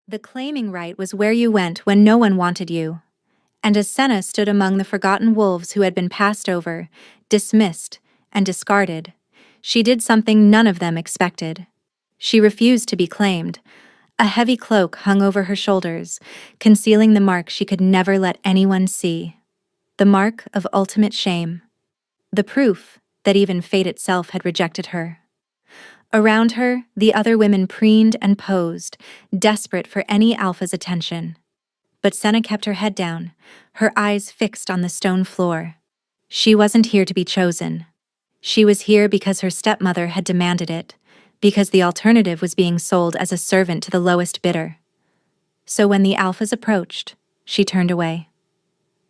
The claiming right was where you went when no one wanted you. And as Senna stood among the forgotten wolves who had been passed over, dismissed, and discarded, she did something none of them expected. She refused to be claimed. A heavy cloak hung over her shoulders, concealing the mark she could never let anyone see. The mark of ultimate shame. The proof that even fate itself had rejected her. Around her, the other women preened and posed, desperate for any alpha's attention. But Senna kept her head down, her eyes fixed on the stone floor. She wasn't here to be chosen. She was here because her stepmother had demanded it, because the alternative was being sold as a servant to the lowest bidder. So when the alphas approached, she turned away.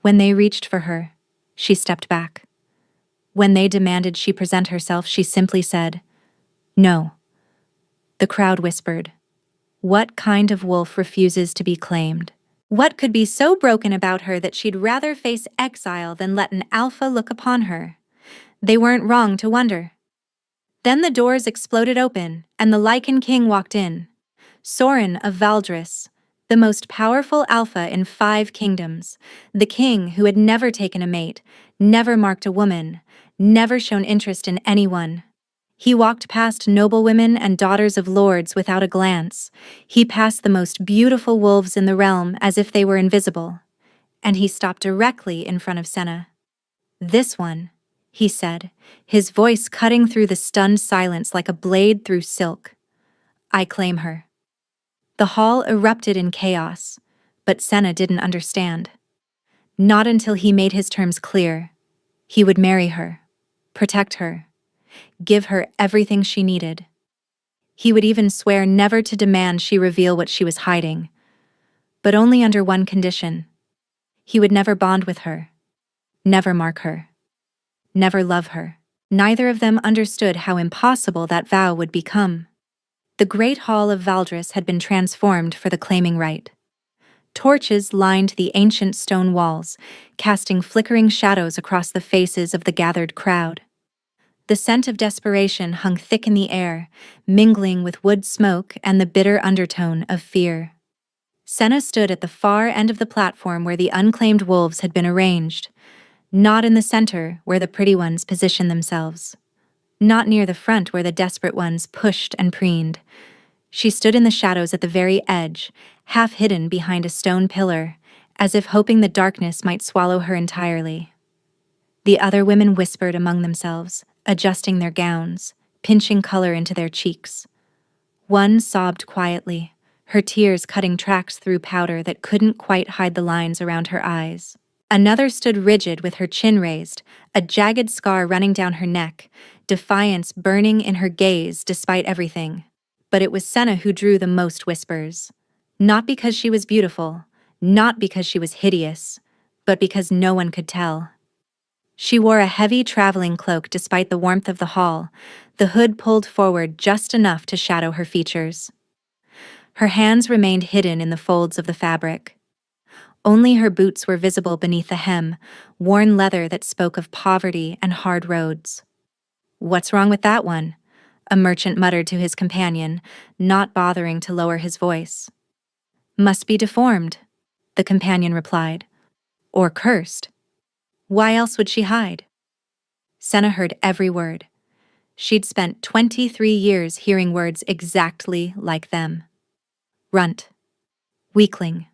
When they reached for her, she stepped back. When they demanded she present herself, she simply said, "No." The crowd whispered, "What kind of wolf refuses to be claimed? What could be so broken about her that she'd rather face exile than let an alpha look upon her?" They weren't wrong to wonder. Then the doors exploded open, and the Lycan king walked in. Sorin of Valdris, the most powerful alpha in 5 kingdoms, the king who had never taken a mate, never marked a woman, never shown interest in anyone. He walked past noblewomen and daughters of lords without a glance. He passed the most beautiful wolves in the realm as if they were invisible. And he stopped directly in front of Senna. "This one," he said, his voice cutting through the stunned silence like a blade through silk. "I claim her." The hall erupted in chaos, but Senna didn't understand. Not until he made his terms clear. He would marry her, protect her, give her everything she needed. He would even swear never to demand she reveal what she was hiding, but only under one condition. He would never bond with her, never mark her, never love her. Neither of them understood how impossible that vow would become. The great hall of Valdris had been transformed for the claiming right. Torches lined the ancient stone walls, casting flickering shadows across the faces of the gathered crowd. The scent of desperation hung thick in the air, mingling with wood smoke and the bitter undertone of fear. Senna stood at the far end of the platform where the unclaimed wolves had been arranged, not in the center where the pretty ones positioned themselves, not near the front where the desperate ones pushed and preened. She stood in the shadows at the very edge, half hidden behind a stone pillar, as if hoping the darkness might swallow her entirely. The other women whispered among themselves, adjusting their gowns, pinching color into their cheeks. One sobbed quietly, her tears cutting tracks through powder that couldn't quite hide the lines around her eyes. Another stood rigid with her chin raised, a jagged scar running down her neck, defiance burning in her gaze despite everything. But it was Senna who drew the most whispers. Not because she was beautiful, not because she was hideous, but because no one could tell. She wore a heavy traveling cloak despite the warmth of the hall, the hood pulled forward just enough to shadow her features. Her hands remained hidden in the folds of the fabric. Only her boots were visible beneath the hem, worn leather that spoke of poverty and hard roads. "What's wrong with that one?" a merchant muttered to his companion, not bothering to lower his voice. "Must be deformed," the companion replied. "Or cursed. Why else would she hide?" Senna heard every word. She'd spent 23 years hearing words exactly like them. Runt. Weakling.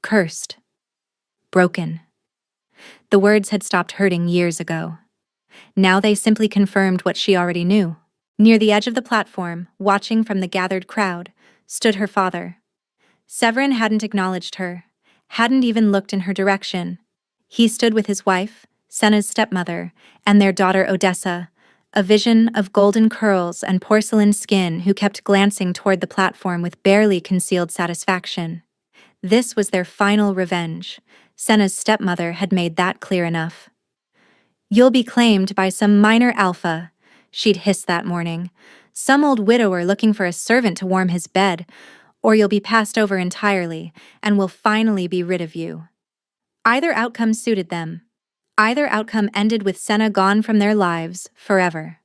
Cursed. Broken. The words had stopped hurting years ago. Now they simply confirmed what she already knew. Near the edge of the platform, watching from the gathered crowd, stood her father. Severin hadn't acknowledged her, hadn't even looked in her direction. He stood with his wife, Senna's stepmother, and their daughter Odessa, a vision of golden curls and porcelain skin who kept glancing toward the platform with barely concealed satisfaction. This was their final revenge. Senna's stepmother had made that clear enough. "You'll be claimed by some minor alpha," she'd hissed that morning. "Some old widower looking for a servant to warm his bed, or you'll be passed over entirely, and we'll finally be rid of you." Either outcome suited them. Either outcome ended with Senna gone from their lives forever.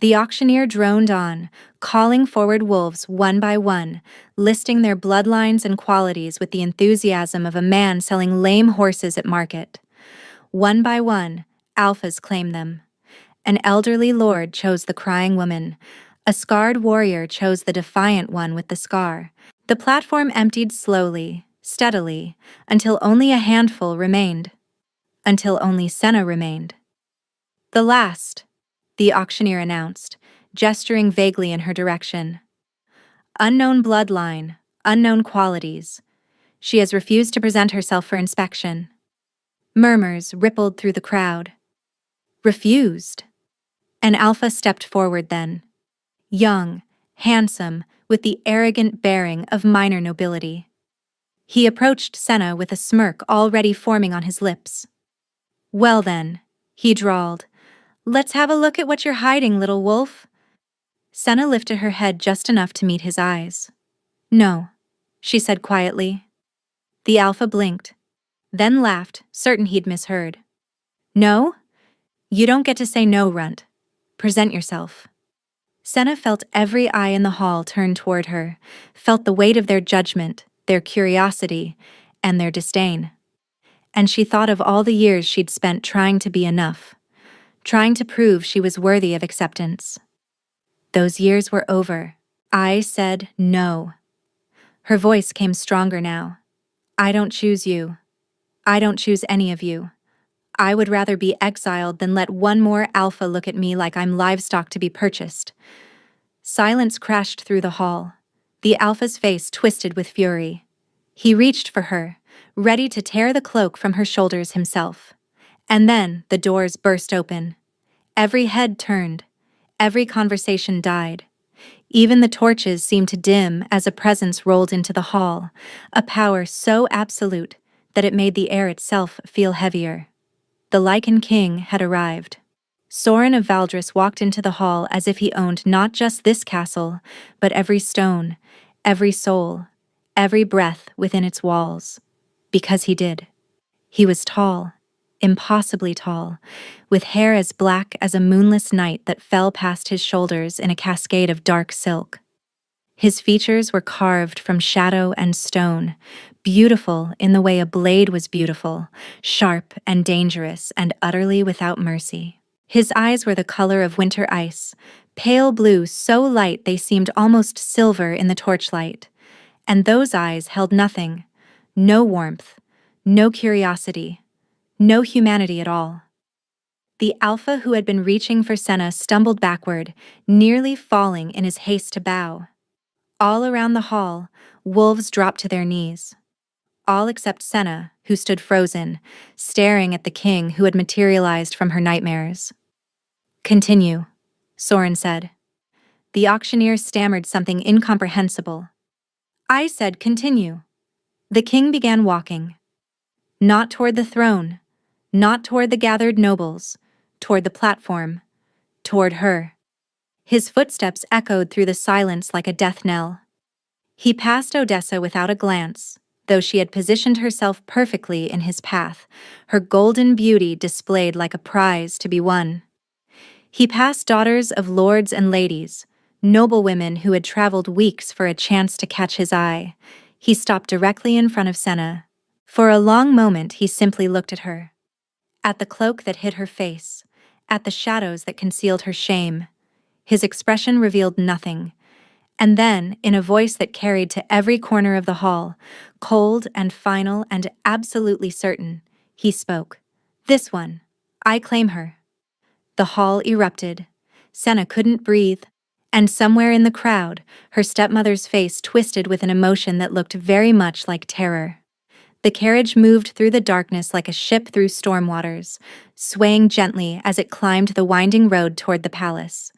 The auctioneer droned on, calling forward wolves one by one, listing their bloodlines and qualities with the enthusiasm of a man selling lame horses at market. One by one, alphas claimed them. An elderly lord chose the crying woman. A scarred warrior chose the defiant one with the scar. The platform emptied slowly, steadily, until only a handful remained. Until only Senna remained. The last, the auctioneer announced, gesturing vaguely in her direction. Unknown bloodline, unknown qualities. She has refused to present herself for inspection. Murmurs rippled through the crowd. Refused. An alpha stepped forward then. Young, handsome, with the arrogant bearing of minor nobility. He approached Senna with a smirk already forming on his lips. "Well then," he drawled, "let's have a look at what you're hiding, little wolf." Senna lifted her head just enough to meet his eyes. "No," she said quietly. The alpha blinked, then laughed, certain he'd misheard. "No? You don't get to say no, runt. Present yourself." Senna felt every eye in the hall turn toward her, felt the weight of their judgment, their curiosity, and their disdain. And she thought of all the years she'd spent trying to be enough, trying to prove she was worthy of acceptance. Those years were over. I said no. Her voice came stronger now. "I don't choose you. I don't choose any of you. I would rather be exiled than let one more alpha look at me like I'm livestock to be purchased." Silence crashed through the hall. The alpha's face twisted with fury. He reached for her, ready to tear the cloak from her shoulders himself. And then the doors burst open. Every head turned. Every conversation died. Even the torches seemed to dim as a presence rolled into the hall, a power so absolute that it made the air itself feel heavier. The Lycan king had arrived. Sorin of Valdris walked into the hall as if he owned not just this castle, but every stone, every soul, every breath within its walls. Because he did. He was tall, impossibly tall, with hair as black as a moonless night that fell past his shoulders in a cascade of dark silk. His features were carved from shadow and stone, beautiful in the way a blade was beautiful, sharp and dangerous and utterly without mercy. His eyes were the color of winter ice, pale blue so light they seemed almost silver in the torchlight. And those eyes held nothing, no warmth, no curiosity, no humanity at all. The alpha who had been reaching for Senna stumbled backward, nearly falling in his haste to bow. All around the hall, wolves dropped to their knees. All except Senna, who stood frozen, staring at the king who had materialized from her nightmares. "Continue," Sorin said. The auctioneer stammered something incomprehensible. "I said continue." The king began walking. Not toward the throne, not toward the gathered nobles, toward the platform, toward her. His footsteps echoed through the silence like a death knell. He passed Odessa without a glance, though she had positioned herself perfectly in his path, her golden beauty displayed like a prize to be won. He passed daughters of lords and ladies, noble women who had traveled weeks for a chance to catch his eye. He stopped directly in front of Senna. For a long moment he simply looked at her. At the cloak that hid her face, at the shadows that concealed her shame. His expression revealed nothing. And then, in a voice that carried to every corner of the hall, cold and final and absolutely certain, he spoke. "This one. I claim her." The hall erupted. Senna couldn't breathe. And somewhere in the crowd, her stepmother's face twisted with an emotion that looked very much like terror. The carriage moved through the darkness like a ship through storm waters, swaying gently as it climbed the winding road toward the palace.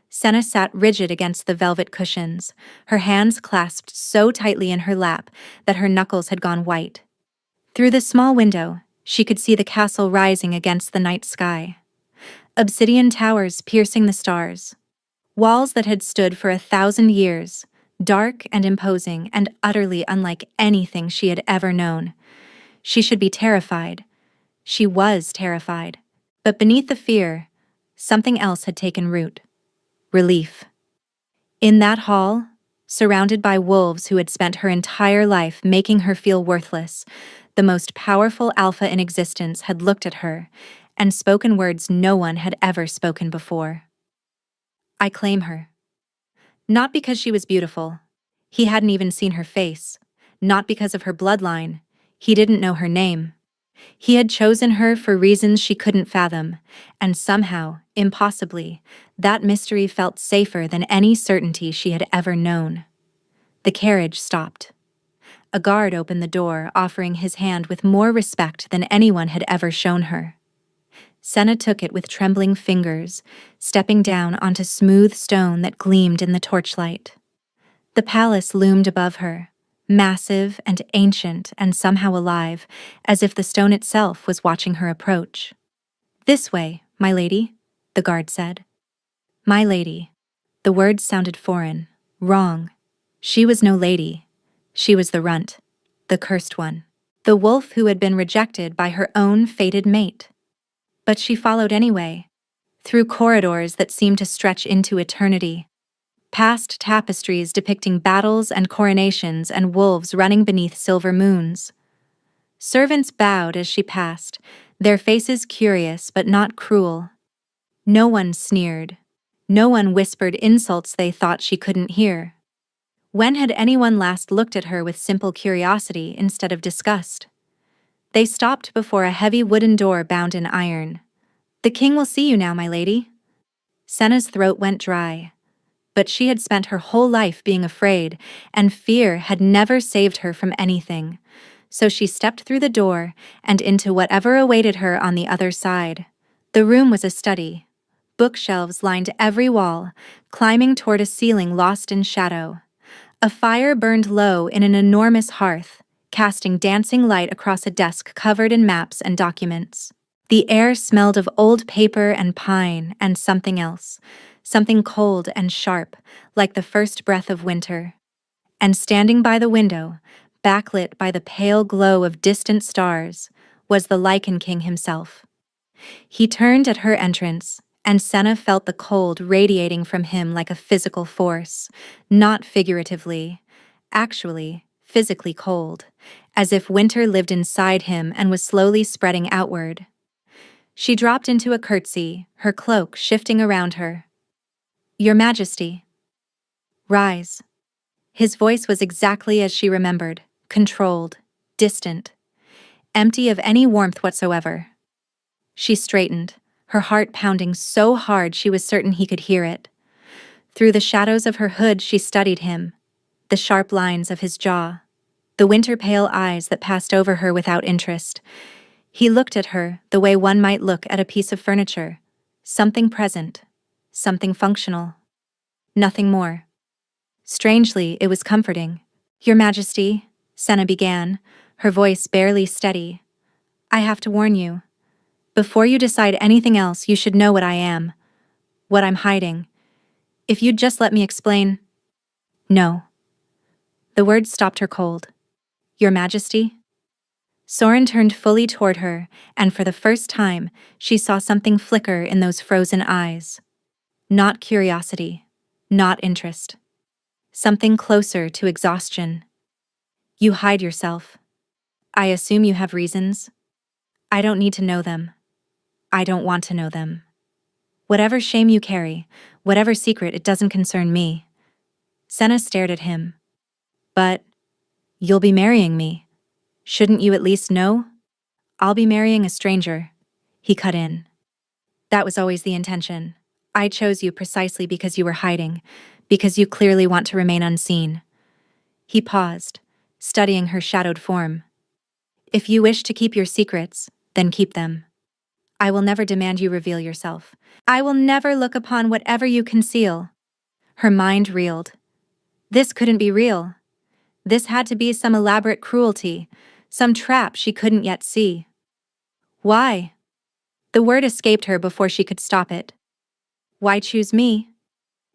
Senna sat rigid against the velvet cushions, her hands clasped so tightly in her lap that her knuckles had gone white. Through the small window, she could see the castle rising against the night sky. Obsidian towers piercing the stars. Walls that had stood for 1,000 years, dark and imposing and utterly unlike anything she had ever known. She should be terrified. She was terrified. But beneath the fear, something else had taken root. relief. In that hall, surrounded by wolves who had spent her entire life making her feel worthless, the most powerful alpha in existence had looked at her and spoken words no one had ever spoken before. I claim her. Not because she was beautiful. He hadn't even seen her face. Not because of her bloodline. He didn't know her name. He had chosen her for reasons she couldn't fathom, and somehow, impossibly, that mystery felt safer than any certainty she had ever known. The carriage stopped. A guard opened the door, offering his hand with more respect than anyone had ever shown her. Senna took it with trembling fingers, stepping down onto smooth stone that gleamed in the torchlight. The palace loomed above her, massive and ancient and somehow alive, as if the stone itself was watching her approach. "This way, my lady," the guard said. My lady. The words sounded foreign, wrong. She was no lady. She was the runt, the cursed one, the wolf who had been rejected by her own fated mate. But she followed anyway, through corridors that seemed to stretch into eternity, past tapestries depicting battles and coronations and wolves running beneath silver moons. Servants bowed as she passed, their faces curious but not cruel. No one sneered. No one whispered insults they thought she couldn't hear. When had anyone last looked at her with simple curiosity instead of disgust? They stopped before a heavy wooden door bound in iron. "The king will see you now, my lady." Senna's throat went dry. But she had spent her whole life being afraid, and fear had never saved her from anything. So she stepped through the door and into whatever awaited her on the other side. The room was a study. Bookshelves lined every wall, climbing toward a ceiling lost in shadow. A fire burned low in an enormous hearth, casting dancing light across a desk covered in maps and documents. The air smelled of old paper and pine and something else, something cold and sharp, like the first breath of winter. And standing by the window, backlit by the pale glow of distant stars, was the Lycan King himself. He turned at her entrance, and Senna felt the cold radiating from him like a physical force, not figuratively, actually, physically cold, as if winter lived inside him and was slowly spreading outward. She dropped into a curtsy, her cloak shifting around her. "Your Majesty." "Rise." His voice was exactly as she remembered, controlled, distant, empty of any warmth whatsoever. She straightened, her heart pounding so hard she was certain he could hear it. Through the shadows of her hood she studied him, the sharp lines of his jaw, the winter-pale eyes that passed over her without interest. He looked at her the way one might look at a piece of furniture, something present, something functional, nothing more. Strangely, it was comforting. "Your Majesty," Senna began, her voice barely steady, "I have to warn you. Before you decide anything else, you should know what I am, what I'm hiding. If you'd just let me explain." "No." The words stopped her cold. "Your Majesty?" Soren turned fully toward her, and for the first time, she saw something flicker in those frozen eyes. Not curiosity, not interest. Something closer to exhaustion. "You hide yourself. I assume you have reasons. I don't need to know them. I don't want to know them. Whatever shame you carry, whatever secret, it doesn't concern me." Senna stared at him. "But you'll be marrying me. Shouldn't you at least know?" "I'll be marrying a stranger," he cut in. "That was always the intention. I chose you precisely because you were hiding, because you clearly want to remain unseen." He paused, studying her shadowed form. "If you wish to keep your secrets, then keep them. I will never demand you reveal yourself. I will never look upon whatever you conceal." Her mind reeled. This couldn't be real. This had to be some elaborate cruelty, some trap she couldn't yet see. "Why?" The word escaped her before she could stop it. "Why choose me?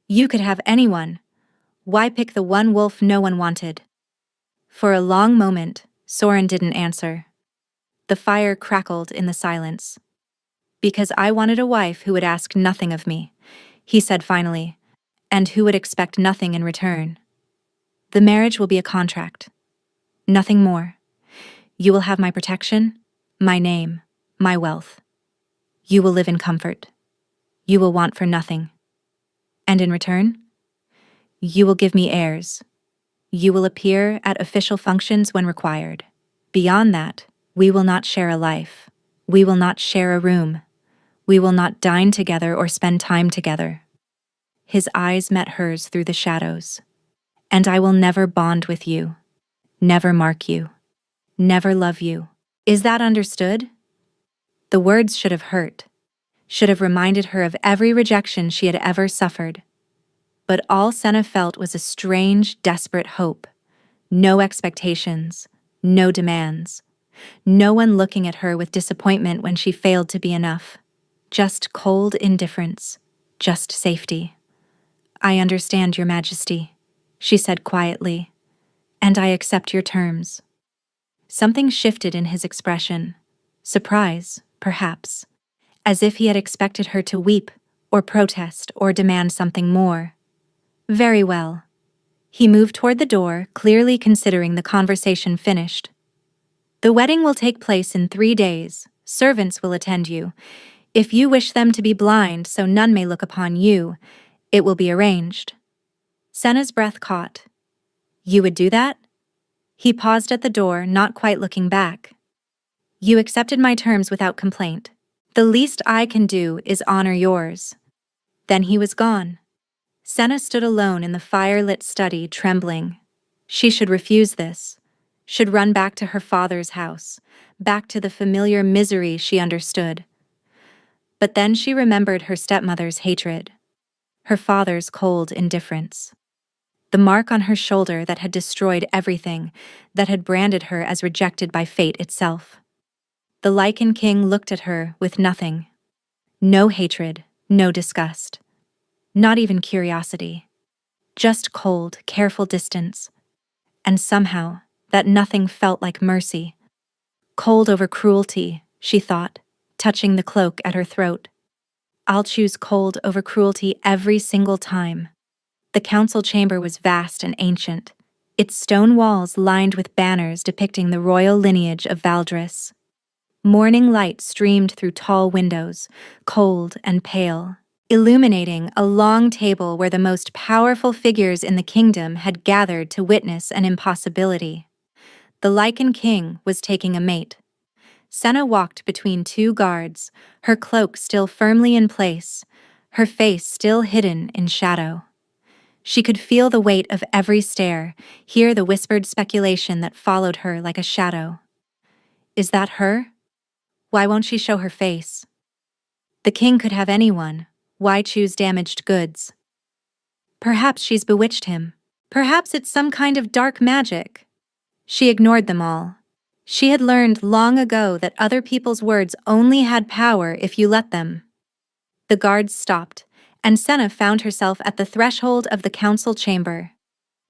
You could have anyone. Why pick the one wolf no one wanted?" For a long moment, Soren didn't answer. The fire crackled in the silence. "Because I wanted a wife who would ask nothing of me," he said finally, and who would expect nothing in return. The marriage will be a contract. Nothing more. You will have my protection, my name, my wealth. You will live in comfort. You will want for nothing. And in return, you will give me heirs. You will appear at official functions when required. Beyond that, we will not share a life. We will not share a room. We will not dine together or spend time together. His eyes met hers through the shadows. And I will never bond with you, never mark you, never love you. Is that understood? The words should have hurt, should have reminded her of every rejection she had ever suffered. But all Senna felt was a strange, desperate hope. No expectations, no demands. No one looking at her with disappointment when she failed to be enough. Just cold indifference, just safety. I understand, Your Majesty, she said quietly, and I accept your terms. Something shifted in his expression. Surprise, perhaps, as if he had expected her to weep, or protest, or demand something more. Very well. He moved toward the door, clearly considering the conversation finished. The wedding will take place in 3 days. Servants will attend you. If you wish them to be blind so none may look upon you, it will be arranged. Senna's breath caught. You would do that? He paused at the door, not quite looking back. You accepted my terms without complaint. The least I can do is honor yours. Then he was gone. Senna stood alone in the fire-lit study, trembling. She should refuse this. Should run back to her father's house, back to the familiar misery she understood. But then she remembered her stepmother's hatred, her father's cold indifference. The mark on her shoulder that had destroyed everything, that had branded her as rejected by fate itself. The Lycan king looked at her with nothing. No hatred, no disgust. Not even curiosity. Just cold, careful distance. And somehow, that nothing felt like mercy. Cold over cruelty, she thought, touching the cloak at her throat. I'll choose cold over cruelty every single time. The council chamber was vast and ancient, its stone walls lined with banners depicting the royal lineage of Valdris. Morning light streamed through tall windows, cold and pale, illuminating a long table where the most powerful figures in the kingdom had gathered to witness an impossibility. The Lycan king was taking a mate. Senna walked between 2 guards, her cloak still firmly in place, her face still hidden in shadow. She could feel the weight of every stare, hear the whispered speculation that followed her like a shadow. Is that her? Why won't she show her face? The king could have anyone. Why choose damaged goods? Perhaps she's bewitched him. Perhaps it's some kind of dark magic. She ignored them all. She had learned long ago that other people's words only had power if you let them. The guards stopped, and Senna found herself at the threshold of the council chamber.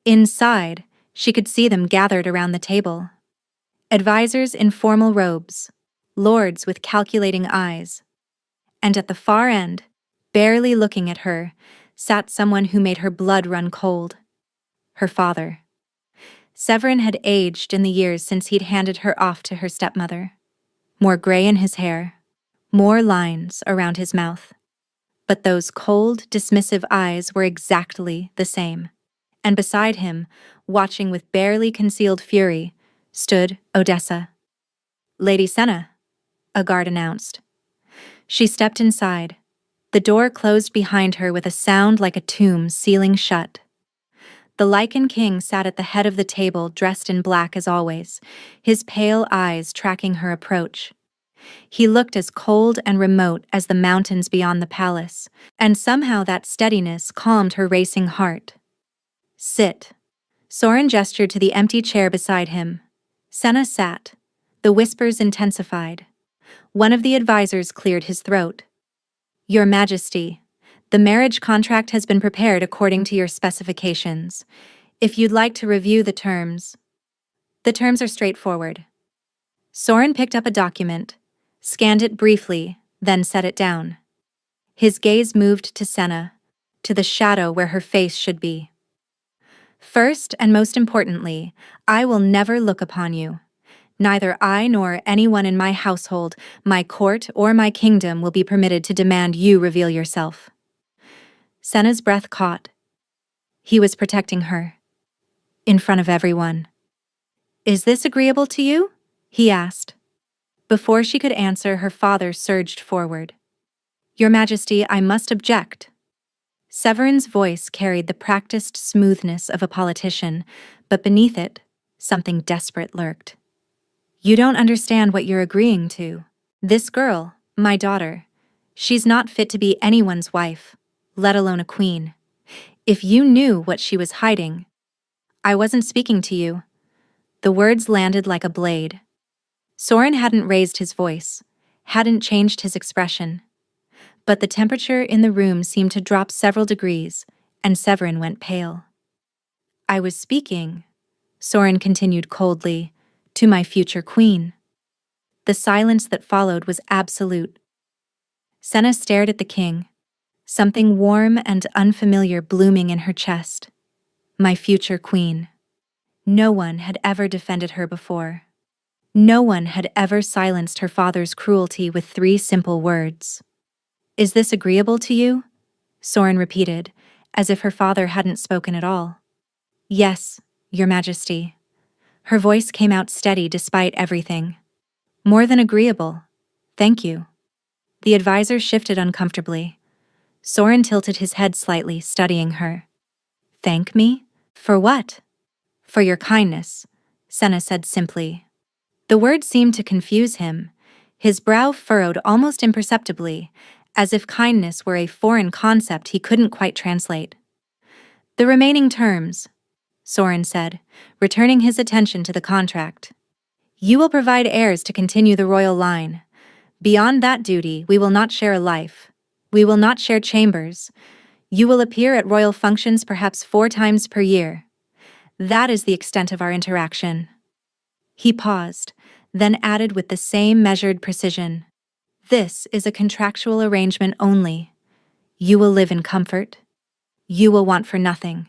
Inside, she could see them gathered around the table. Advisors in formal robes, lords with calculating eyes. And at the far end, barely looking at her, sat someone who made her blood run cold. Her father. Severin had aged in the years since he'd handed her off to her stepmother. More gray in his hair, more lines around his mouth. But those cold, dismissive eyes were exactly the same. And beside him, watching with barely concealed fury, stood Odessa. Lady Senna, a guard announced. She stepped inside. The door closed behind her with a sound like a tomb sealing shut. The Lycan king sat at the head of the table, dressed in black as always, his pale eyes tracking her approach. He looked as cold and remote as the mountains beyond the palace, and somehow that steadiness calmed her racing heart. Sit. Soren gestured to the empty chair beside him. Senna sat. The whispers intensified. One of the advisors cleared his throat. Your Majesty, the marriage contract has been prepared according to your specifications. If you'd like to review the terms. The terms are straightforward. Soren picked up a document, scanned it briefly, then set it down. His gaze moved to Senna, to the shadow where her face should be. First and most importantly, I will never look upon you. Neither I nor anyone in my household, my court, or my kingdom will be permitted to demand you reveal yourself. Senna's breath caught. He was protecting her. In front of everyone. Is this agreeable to you? He asked. Before she could answer, her father surged forward. Your Majesty, I must object. Severin's voice carried the practiced smoothness of a politician, but beneath it, something desperate lurked. You don't understand what you're agreeing to. This girl, my daughter, she's not fit to be anyone's wife, let alone a queen. If you knew what she was hiding. I wasn't speaking to you. The words landed like a blade. Soren hadn't raised his voice, hadn't changed his expression. But the temperature in the room seemed to drop several degrees, and Severin went pale. I was speaking, Soren continued coldly, to my future queen. The silence that followed was absolute. Senna stared at the king, something warm and unfamiliar blooming in her chest. My future queen. No one had ever defended her before. No one had ever silenced her father's cruelty with 3 simple words. Is this agreeable to you? Soren repeated, as if her father hadn't spoken at all. Yes, Your Majesty. Her voice came out steady despite everything. More than agreeable. Thank you. The advisor shifted uncomfortably. Soren tilted his head slightly, studying her. Thank me? For what? For your kindness, Senna said simply. The word seemed to confuse him. His brow furrowed almost imperceptibly, as if kindness were a foreign concept he couldn't quite translate. The remaining terms, Soren said, returning his attention to the contract. You will provide heirs to continue the royal line. Beyond that duty, we will not share a life. We will not share chambers. You will appear at royal functions perhaps 4 times per year. That is the extent of our interaction. He paused, then added with the same measured precision. This is a contractual arrangement only. You will live in comfort. You will want for nothing.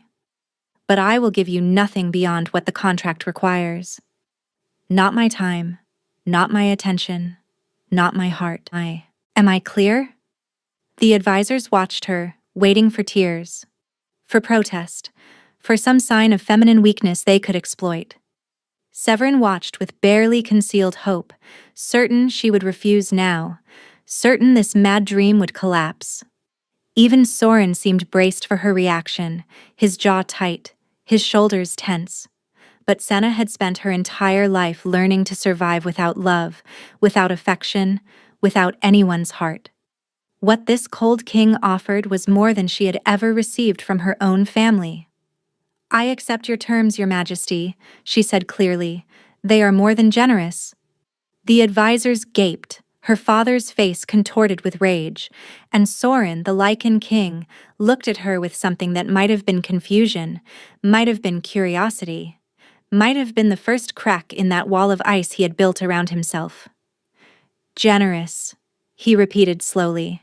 But I will give you nothing beyond what the contract requires. Not my time, not my attention, not my heart. Am I clear? The advisors watched her, waiting for tears, for protest, for some sign of feminine weakness they could exploit. Severin watched with barely concealed hope, certain she would refuse now, certain this mad dream would collapse. Even Soren seemed braced for her reaction, his jaw tight, his shoulders tense. But Senna had spent her entire life learning to survive without love, without affection, without anyone's heart. What this cold king offered was more than she had ever received from her own family. I accept your terms, Your Majesty, she said clearly. They are more than generous. The advisors gaped, her father's face contorted with rage, and Soren, the Lycan king, looked at her with something that might have been confusion, might have been curiosity, might have been the first crack in that wall of ice he had built around himself. Generous, he repeated slowly.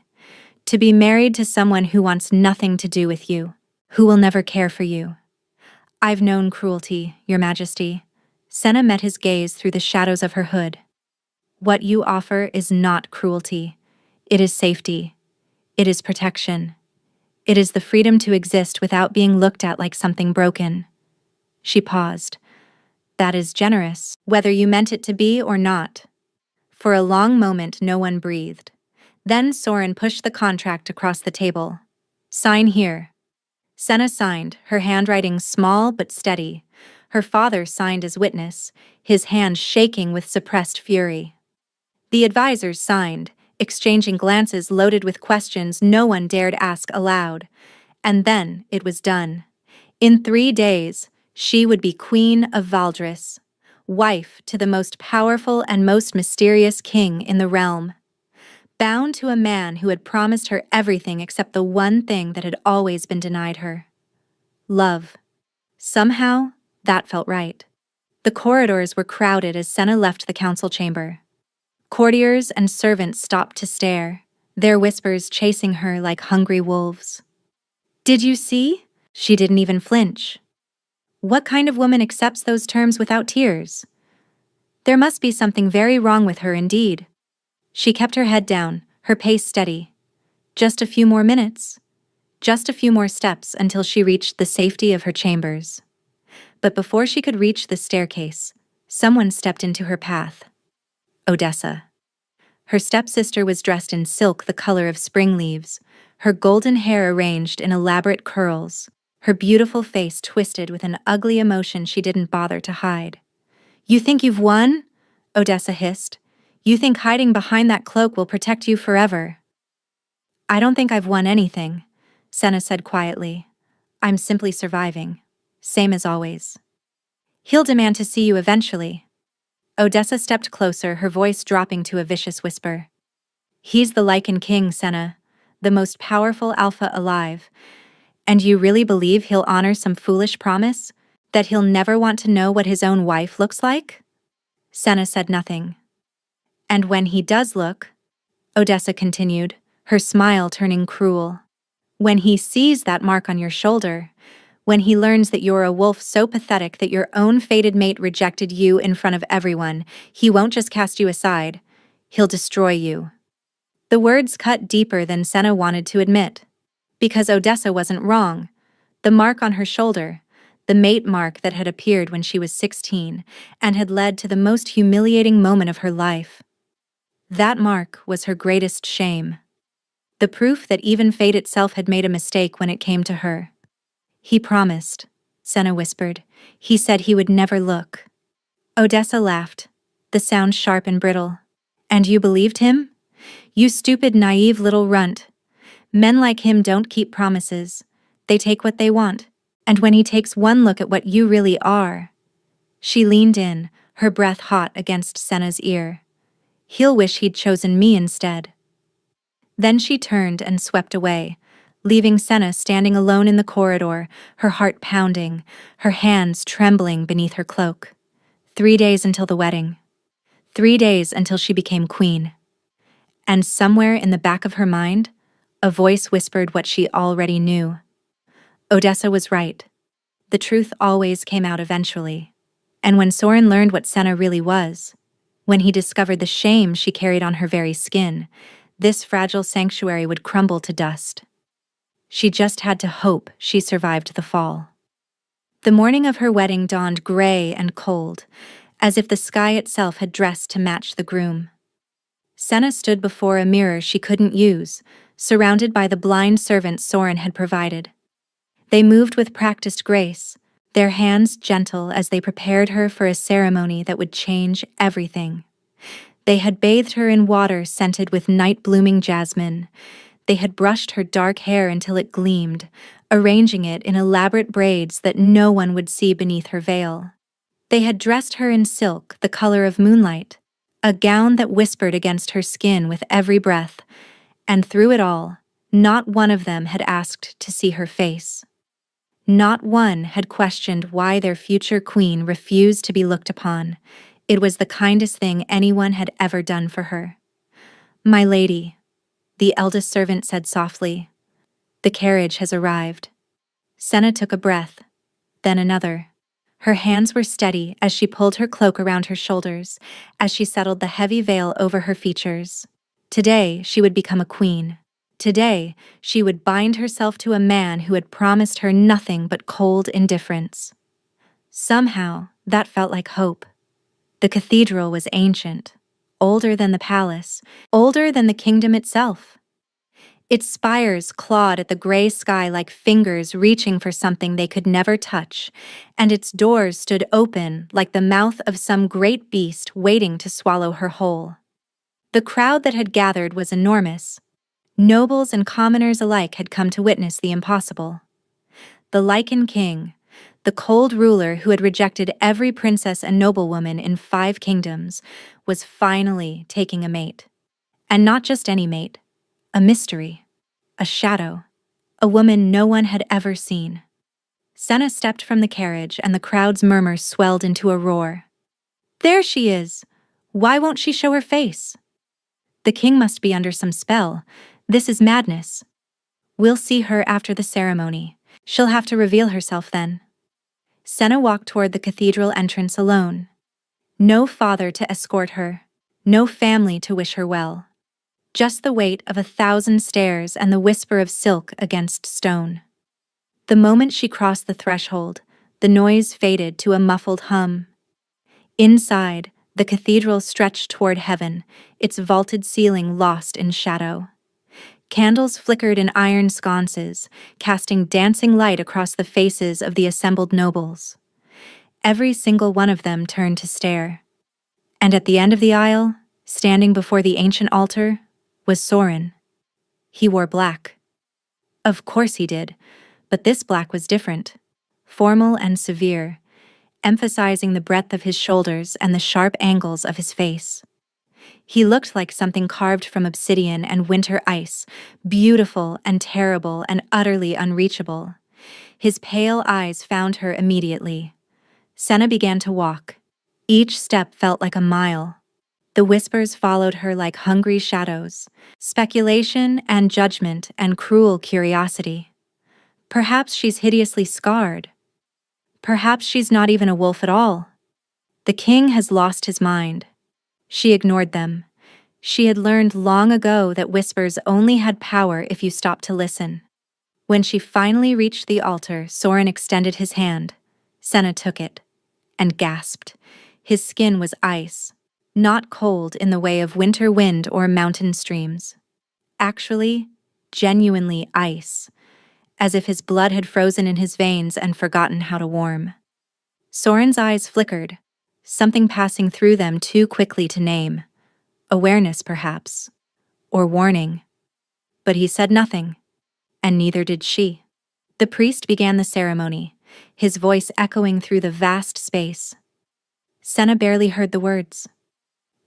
To be married to someone who wants nothing to do with you, who will never care for you. I've known cruelty, Your Majesty. Senna met his gaze through the shadows of her hood. What you offer is not cruelty. It is safety. It is protection. It is the freedom to exist without being looked at like something broken. She paused. That is generous, whether you meant it to be or not. For a long moment, no one breathed. Then Soren pushed the contract across the table. Sign here. Senna signed, her handwriting small but steady. Her father signed as witness, his hand shaking with suppressed fury. The advisors signed, exchanging glances loaded with questions no one dared ask aloud. And then it was done. In 3 days, she would be Queen of Valdris, wife to the most powerful and most mysterious king in the realm. Bound to a man who had promised her everything except the one thing that had always been denied her. Love. Somehow, that felt right. The corridors were crowded as Senna left the council chamber. Courtiers and servants stopped to stare, their whispers chasing her like hungry wolves. Did you see? She didn't even flinch. What kind of woman accepts those terms without tears? There must be something very wrong with her indeed. She kept her head down, her pace steady. Just a few more minutes. Just a few more steps until she reached the safety of her chambers. But before she could reach the staircase, someone stepped into her path. Odessa. Her stepsister was dressed in silk the color of spring leaves, her golden hair arranged in elaborate curls, her beautiful face twisted with an ugly emotion she didn't bother to hide. "You think you've won?" Odessa hissed. "You think hiding behind that cloak will protect you forever?" "I don't think I've won anything," Senna said quietly. "I'm simply surviving. Same as always." "He'll demand to see you eventually." Odessa stepped closer, her voice dropping to a vicious whisper. "He's the Lycan king, Senna, the most powerful alpha alive. And you really believe he'll honor some foolish promise? That he'll never want to know what his own wife looks like?" Senna said nothing. "And when he does look," Odessa continued, her smile turning cruel, "when he sees that mark on your shoulder, when he learns that you're a wolf so pathetic that your own fated mate rejected you in front of everyone, he won't just cast you aside, he'll destroy you." The words cut deeper than Senna wanted to admit. Because Odessa wasn't wrong. The mark on her shoulder, the mate mark that had appeared when she was 16 and had led to the most humiliating moment of her life. That mark was her greatest shame. The proof that even fate itself had made a mistake when it came to her. "He promised," Senna whispered. "He said he would never look." Odessa laughed, the sound sharp and brittle. "And you believed him? You stupid, naive little runt. Men like him don't keep promises. They take what they want. And when he takes one look at what you really are..." She leaned in, her breath hot against Senna's ear. "He'll wish he'd chosen me instead." Then she turned and swept away, leaving Senna standing alone in the corridor, her heart pounding, her hands trembling beneath her cloak. 3 days until the wedding. 3 days until she became queen. And somewhere in the back of her mind, a voice whispered what she already knew. Odessa was right. The truth always came out eventually. And when Soren learned what Senna really was, when he discovered the shame she carried on her very skin, this fragile sanctuary would crumble to dust. She just had to hope she survived the fall. The morning of her wedding dawned gray and cold, as if the sky itself had dressed to match the groom. Senna stood before a mirror she couldn't use, surrounded by the blind servants Soren had provided. They moved with practiced grace, their hands gentle as they prepared her for a ceremony that would change everything. They had bathed her in water scented with night-blooming jasmine. They had brushed her dark hair until it gleamed, arranging it in elaborate braids that no one would see beneath her veil. They had dressed her in silk, the color of moonlight, a gown that whispered against her skin with every breath, and through it all, not one of them had asked to see her face. Not one had questioned why their future queen refused to be looked upon. It was the kindest thing anyone had ever done for her. "My lady," the eldest servant said softly, "the carriage has arrived." Senna took a breath, then another. Her hands were steady as she pulled her cloak around her shoulders, as she settled the heavy veil over her features. Today, she would become a queen. Today, she would bind herself to a man who had promised her nothing but cold indifference. Somehow, that felt like hope. The cathedral was ancient, older than the palace, older than the kingdom itself. Its spires clawed at the gray sky like fingers reaching for something they could never touch, and its doors stood open like the mouth of some great beast waiting to swallow her whole. The crowd that had gathered was enormous. Nobles and commoners alike had come to witness the impossible. The Lycan king, the cold ruler who had rejected every princess and noblewoman in 5 kingdoms, was finally taking a mate. And not just any mate. A mystery, a shadow, a woman no one had ever seen. Senna stepped from the carriage and the crowd's murmur swelled into a roar. "There she is! Why won't she show her face? The king must be under some spell. This is madness." We'll see her after the ceremony. She'll have to reveal herself then. Senna walked toward the cathedral entrance alone. No father to escort her. No family to wish her well. Just the weight of 1,000 stairs and the whisper of silk against stone. The moment she crossed the threshold, the noise faded to a muffled hum. Inside, the cathedral stretched toward heaven, its vaulted ceiling lost in shadow. Candles flickered in iron sconces, casting dancing light across the faces of the assembled nobles. Every single one of them turned to stare. And at the end of the aisle, standing before the ancient altar, was Soren. He wore black. Of course he did, but this black was different. Formal and severe, emphasizing the breadth of his shoulders and the sharp angles of his face. He looked like something carved from obsidian and winter ice, beautiful and terrible and utterly unreachable. His pale eyes found her immediately. Senna began to walk. Each step felt like a mile. The whispers followed her like hungry shadows, speculation and judgment and cruel curiosity. Perhaps she's hideously scarred. Perhaps she's not even a wolf at all. The king has lost his mind. She ignored them. She had learned long ago that whispers only had power if you stopped to listen. When she finally reached the altar, Soren extended his hand. Senna took it and gasped. His skin was ice, not cold in the way of winter wind or mountain streams. Actually, genuinely ice, as if his blood had frozen in his veins and forgotten how to warm. Soren's eyes flickered, something passing through them too quickly to name. Awareness, perhaps. Or warning. But he said nothing, and neither did she. The priest began the ceremony, his voice echoing through the vast space. Senna barely heard the words.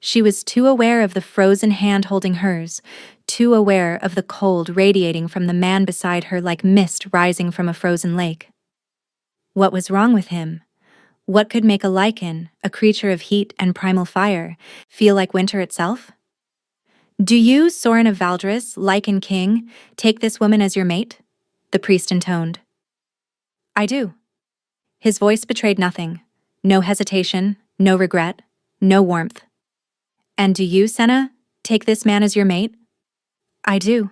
She was too aware of the frozen hand holding hers, too aware of the cold radiating from the man beside her like mist rising from a frozen lake. What was wrong with him? What could make a Lycan, a creature of heat and primal fire, feel like winter itself? Do you, Soren of Valdris, Lycan king, take this woman as your mate? The priest intoned. I do. His voice betrayed nothing. No hesitation, no regret, no warmth. And do you, Senna, take this man as your mate? I do.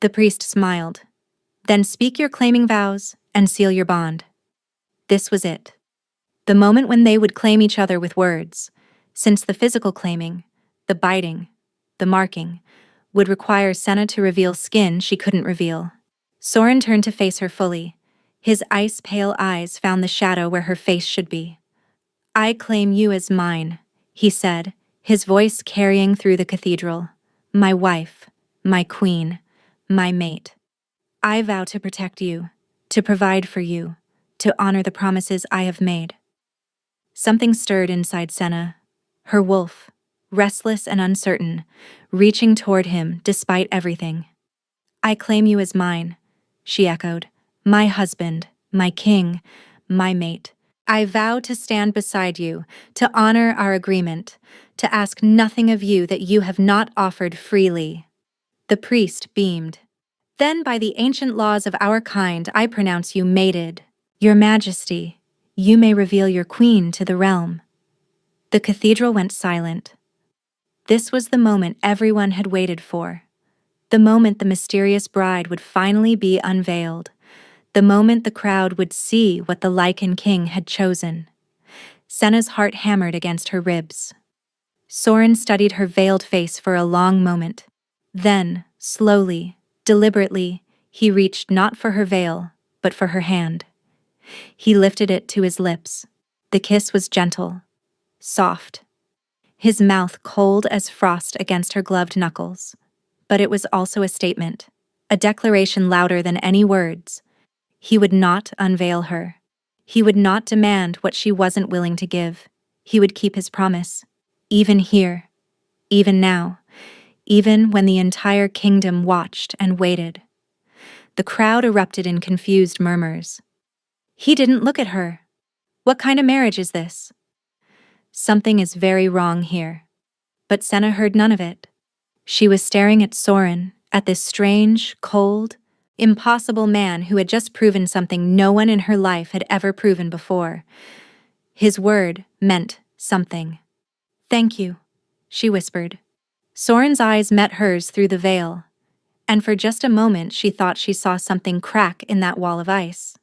The priest smiled. Then speak your claiming vows and seal your bond. This was it. The moment when they would claim each other with words, since the physical claiming, the biting, the marking, would require Senna to reveal skin she couldn't reveal. Soren turned to face her fully. His ice-pale eyes found the shadow where her face should be. I claim you as mine, he said, his voice carrying through the cathedral. My wife, my queen, my mate. I vow to protect you, to provide for you, to honor the promises I have made. Something stirred inside Senna, her wolf, restless and uncertain, reaching toward him despite everything. I claim you as mine, she echoed. My husband, my king, my mate. I vow to stand beside you, to honor our agreement, to ask nothing of you that you have not offered freely. The priest beamed. Then by the ancient laws of our kind, I pronounce you mated. Your Majesty, you may reveal your queen to the realm. The cathedral went silent. This was the moment everyone had waited for. The moment the mysterious bride would finally be unveiled. The moment the crowd would see what the Lycan king had chosen. Senna's heart hammered against her ribs. Soren studied her veiled face for a long moment. Then, slowly, deliberately, he reached not for her veil, but for her hand. He lifted it to his lips. The kiss was gentle, soft. His mouth cold as frost against her gloved knuckles. But it was also a statement, a declaration louder than any words. He would not unveil her. He would not demand what she wasn't willing to give. He would keep his promise. Even here. Even now. Even when the entire kingdom watched and waited. The crowd erupted in confused murmurs. He didn't look at her. What kind of marriage is this? Something is very wrong here. But Senna heard none of it. She was staring at Soren, at this strange, cold, Impossible man who had just proven something no one in her life had ever proven before. His word meant something. "Thank you," she whispered. Soren's eyes met hers through the veil, and for just a moment she thought she saw something crack in that wall of ice.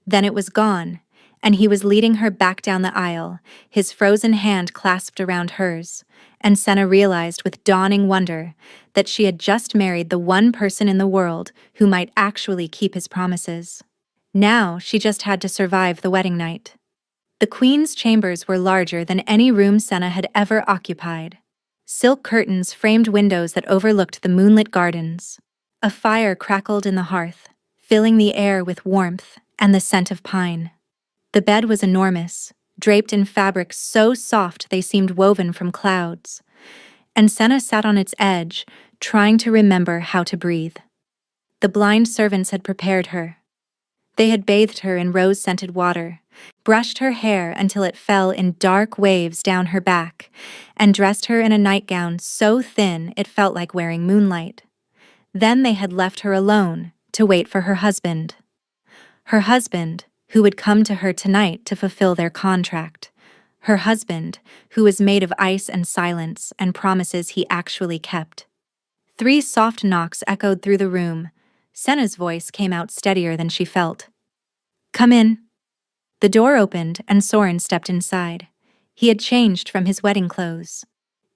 Then it was gone, and he was leading her back down the aisle, his frozen hand clasped around hers, and Senna realized with dawning wonder that she had just married the one person in the world who might actually keep his promises. Now she just had to survive the wedding night. The Queen's chambers were larger than any room Senna had ever occupied. Silk curtains framed windows that overlooked the moonlit gardens. A fire crackled in the hearth, filling the air with warmth and the scent of pine. The bed was enormous, draped in fabrics so soft they seemed woven from clouds, and Senna sat on its edge, trying to remember how to breathe. The blind servants had prepared her. They had bathed her in rose-scented water, brushed her hair until it fell in dark waves down her back, and dressed her in a nightgown so thin it felt like wearing moonlight. Then they had left her alone to wait for her husband. Her husband, who would come to her tonight to fulfill their contract. Her husband, who was made of ice and silence and promises he actually kept. 3 soft knocks echoed through the room. Senna's voice came out steadier than she felt. "Come in." The door opened and Soren stepped inside. He had changed from his wedding clothes.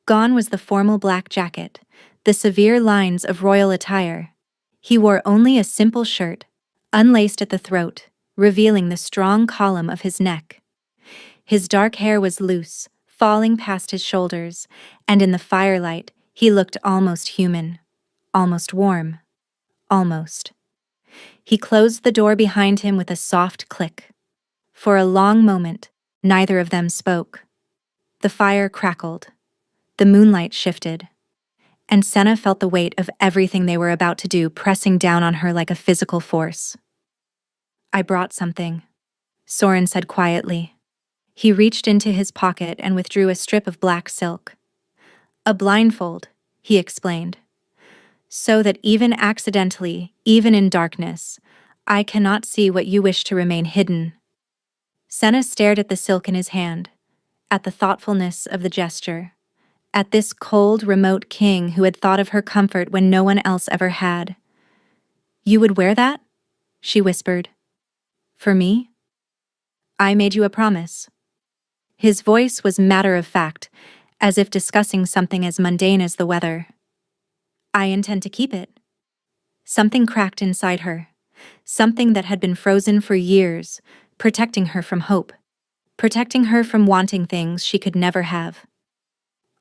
Gone was the formal black jacket, the severe lines of royal attire. He wore only a simple shirt, unlaced at the throat, revealing the strong column of his neck. His dark hair was loose, falling past his shoulders, and in the firelight he looked almost human, almost warm, almost. He closed the door behind him with a soft click. For a long moment, neither of them spoke. The fire crackled. The moonlight shifted. And Senna felt the weight of everything they were about to do pressing down on her like a physical force. "I brought something," Soren said quietly. He reached into his pocket and withdrew a strip of black silk. "A blindfold," he explained. "So that even accidentally, even in darkness, I cannot see what you wish to remain hidden." Senna stared at the silk in his hand, at the thoughtfulness of the gesture, at this cold, remote king who had thought of her comfort when no one else ever had. "You would wear that?" she whispered. "For me? I made you a promise." His voice was matter-of-fact, as if discussing something as mundane as the weather. "I intend to keep it." Something cracked inside her, something that had been frozen for years, protecting her from hope, protecting her from wanting things she could never have.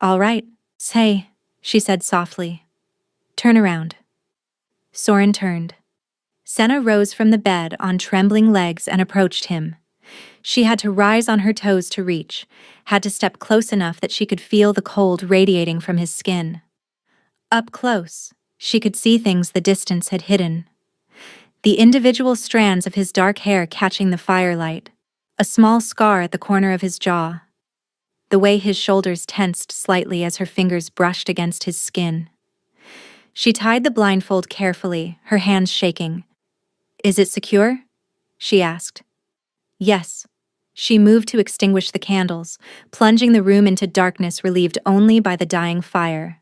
"All right, say," she said softly. "Turn around." Soren turned. Senna rose from the bed on trembling legs and approached him. She had to rise on her toes to reach, had to step close enough that she could feel the cold radiating from his skin. Up close, she could see things the distance had hidden. The individual strands of his dark hair catching the firelight, a small scar at the corner of his jaw, the way his shoulders tensed slightly as her fingers brushed against his skin. She tied the blindfold carefully, her hands shaking. "Is it secure?" she asked. "Yes." She moved to extinguish the candles, plunging the room into darkness relieved only by the dying fire.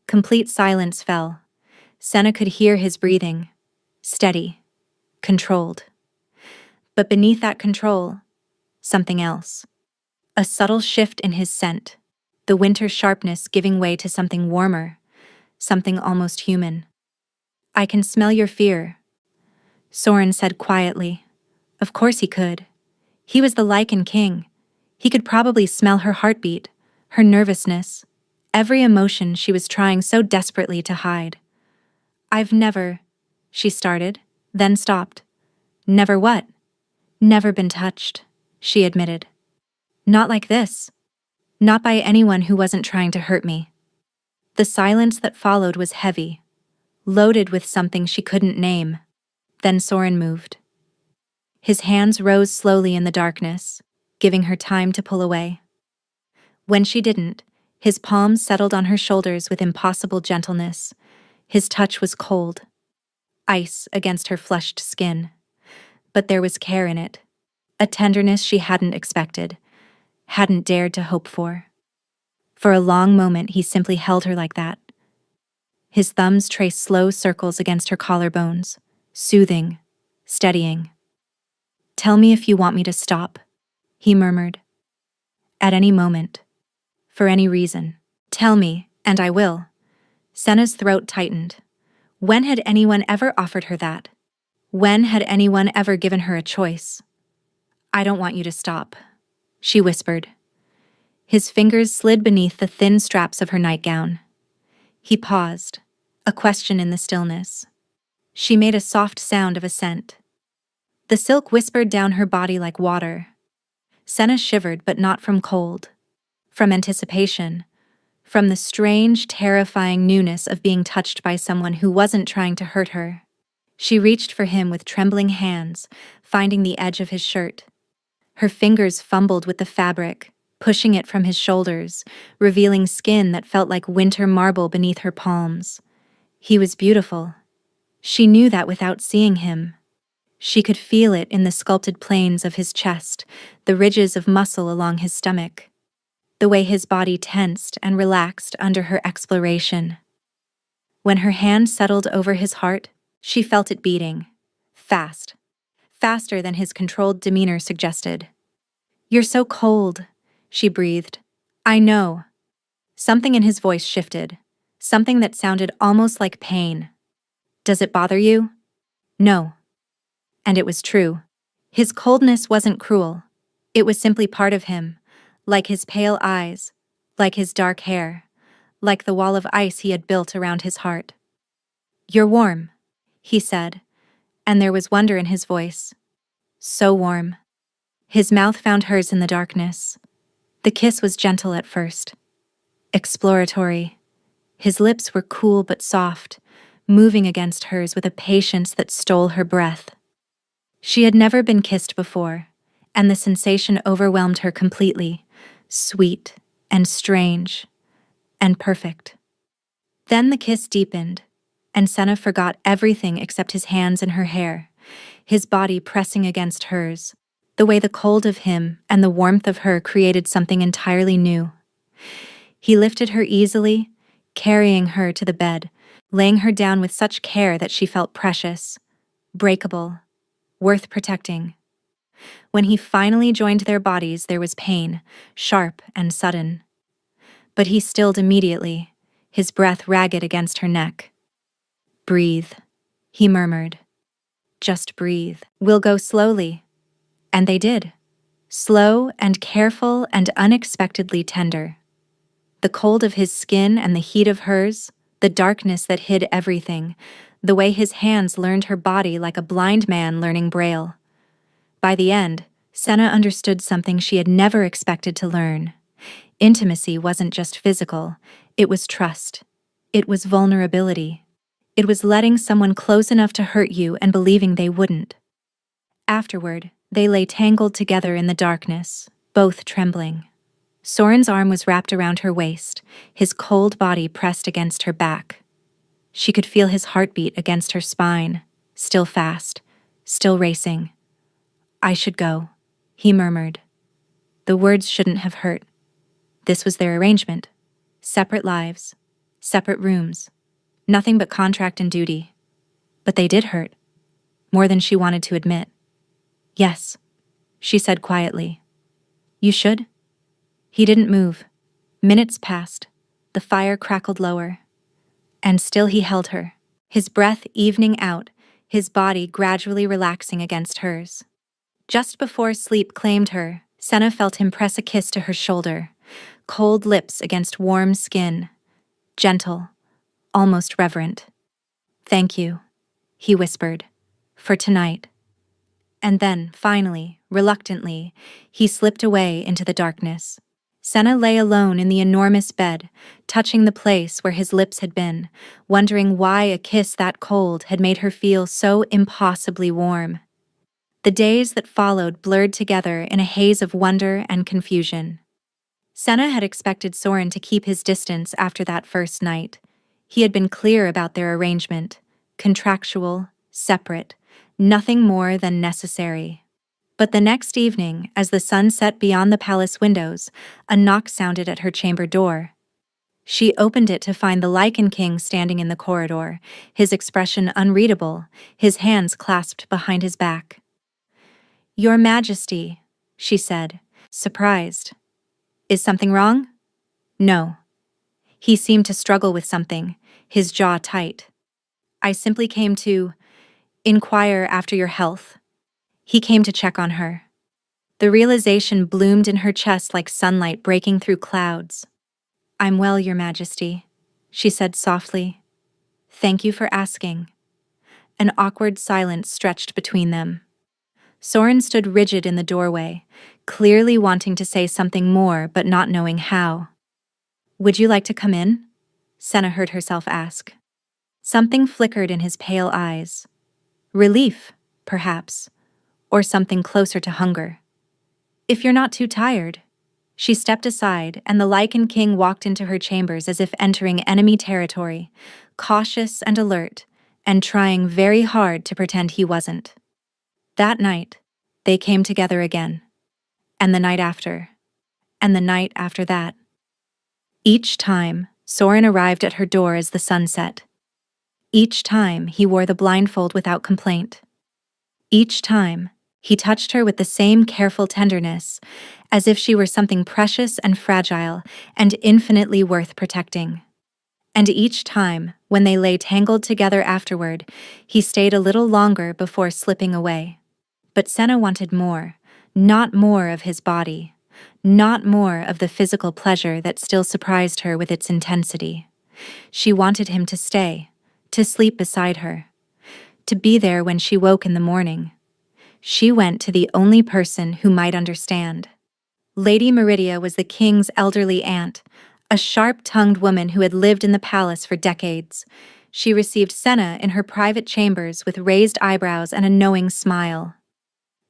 Complete silence fell. Senna could hear his breathing. Steady. Controlled. But beneath that control, something else. A subtle shift in his scent, the winter sharpness giving way to something warmer, something almost human. "I can smell your fear," Soren said quietly. Of course he could. He was the Lycan king. He could probably smell her heartbeat, her nervousness, every emotion she was trying so desperately to hide. "I've never," she started, then stopped. "Never what?" "Never been touched," she admitted. "Not like this. Not by anyone who wasn't trying to hurt me." The silence that followed was heavy, loaded with something she couldn't name. Then Soren moved. His hands rose slowly in the darkness, giving her time to pull away. When she didn't, his palms settled on her shoulders with impossible gentleness. His touch was cold. ice against her flushed skin. But there was care in it, a tenderness she hadn't expected, hadn't dared to hope for. For a long moment he simply held her like that. His thumbs traced slow circles against her collarbones, soothing, steadying. "Tell me if you want me to stop," he murmured. "At any moment. For any reason. Tell me, and I will." Senna's throat tightened. When had anyone ever offered her that? When had anyone ever given her a choice? "I don't want you to stop," she whispered. His fingers slid beneath the thin straps of her nightgown. He paused, a question in the stillness. She made a soft sound of assent. The silk whispered down her body like water. Senna shivered, but not from cold. From anticipation. From the strange, terrifying newness of being touched by someone who wasn't trying to hurt her. She reached for him with trembling hands, finding the edge of his shirt. Her fingers fumbled with the fabric, pushing it from his shoulders, revealing skin that felt like winter marble beneath her palms. He was beautiful. She knew that without seeing him. She could feel it in the sculpted planes of his chest, the ridges of muscle along his stomach, the way his body tensed and relaxed under her exploration. When her hand settled over his heart, she felt it beating. Fast. Faster than his controlled demeanor suggested. "You're so cold," she breathed. "I know." Something in his voice shifted, something that sounded almost like pain. "Does it bother you?" "No." And it was true. His coldness wasn't cruel. It was simply part of him, like his pale eyes, like his dark hair, like the wall of ice he had built around his heart. "You're warm," he said, and there was wonder in his voice. So warm. His mouth found hers in the darkness. The kiss was gentle at first, exploratory. His lips were cool but soft, moving against hers with a patience that stole her breath. She had never been kissed before, and the sensation overwhelmed her completely, sweet and strange and perfect. Then the kiss deepened, and Senna forgot everything except his hands in her hair, his body pressing against hers, the way the cold of him and the warmth of her created something entirely new. He lifted her easily, carrying her to the bed, laying her down with such care that she felt precious, breakable, worth protecting. When he finally joined their bodies, there was pain, sharp and sudden. But he stilled immediately, his breath ragged against her neck. "Breathe," he murmured. "Just breathe. We'll go slowly." And they did. Slow and careful and unexpectedly tender. The cold of his skin and the heat of hers, the darkness that hid everything, the way his hands learned her body like a blind man learning Braille. By the end, Senna understood something she had never expected to learn. Intimacy wasn't just physical, it was trust. It was vulnerability. It was letting someone close enough to hurt you and believing they wouldn't. Afterward, they lay tangled together in the darkness, both trembling. Soren's arm was wrapped around her waist, his cold body pressed against her back. She could feel his heartbeat against her spine, still fast, still racing. "I should go," he murmured. The words shouldn't have hurt. This was their arrangement. Separate lives, separate rooms, nothing but contract and duty. But they did hurt, more than she wanted to admit. "Yes," she said quietly. "You should?" He didn't move. Minutes passed. The fire crackled lower. And still he held her, his breath evening out, his body gradually relaxing against hers. Just before sleep claimed her, Senna felt him press a kiss to her shoulder, cold lips against warm skin, gentle, almost reverent. "Thank you," he whispered, "for tonight." And then, finally, reluctantly, he slipped away into the darkness. Senna lay alone in the enormous bed, touching the place where his lips had been, wondering why a kiss that cold had made her feel so impossibly warm. The days that followed blurred together in a haze of wonder and confusion. Senna had expected Soren to keep his distance after that first night. He had been clear about their arrangement, contractual, separate, nothing more than necessary. But the next evening, as the sun set beyond the palace windows, a knock sounded at her chamber door. She opened it to find the Lycan king standing in the corridor, his expression unreadable, his hands clasped behind his back. "Your Majesty," she said, surprised. "Is something wrong?" "No." He seemed to struggle with something, his jaw tight. "I simply came to inquire after your health." He came to check on her. The realization bloomed in her chest like sunlight breaking through clouds. "I'm well, Your Majesty," she said softly. "Thank you for asking." An awkward silence stretched between them. Soren stood rigid in the doorway, clearly wanting to say something more but not knowing how. "Would you like to come in?" Senna heard herself ask. Something flickered in his pale eyes. Relief, perhaps, or something closer to hunger. "If you're not too tired." She stepped aside, and the Lycan king walked into her chambers as if entering enemy territory, cautious and alert, and trying very hard to pretend he wasn't. That night, they came together again. And the night after. And the night after that. Each time, Soren arrived at her door as the sun set. Each time, he wore the blindfold without complaint. Each time, he touched her with the same careful tenderness, as if she were something precious and fragile and infinitely worth protecting. And each time, when they lay tangled together afterward, he stayed a little longer before slipping away. But Senna wanted more, not more of his body, not more of the physical pleasure that still surprised her with its intensity. She wanted him to stay, to sleep beside her, to be there when she woke in the morning. She went to the only person who might understand. Lady Meridia was the king's elderly aunt, a sharp-tongued woman who had lived in the palace for decades. She received Senna in her private chambers with raised eyebrows and a knowing smile.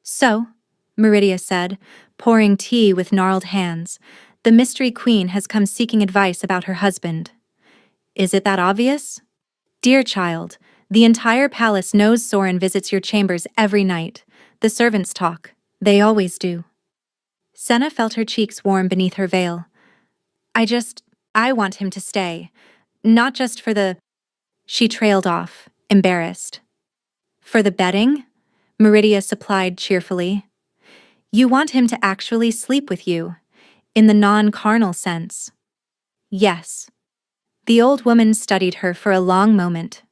"So," Meridia said, pouring tea with gnarled hands, "the mystery queen has come seeking advice about her husband. Is it that obvious?" "Dear child, the entire palace knows Soren visits your chambers every night. The servants talk. They always do." Senna felt her cheeks warm beneath her veil. I want him to stay. Not just for the—" She trailed off, embarrassed. "For the bedding?" Meridia supplied cheerfully. "You want him to actually sleep with you, in the non-carnal sense." "Yes." The old woman studied her for a long moment.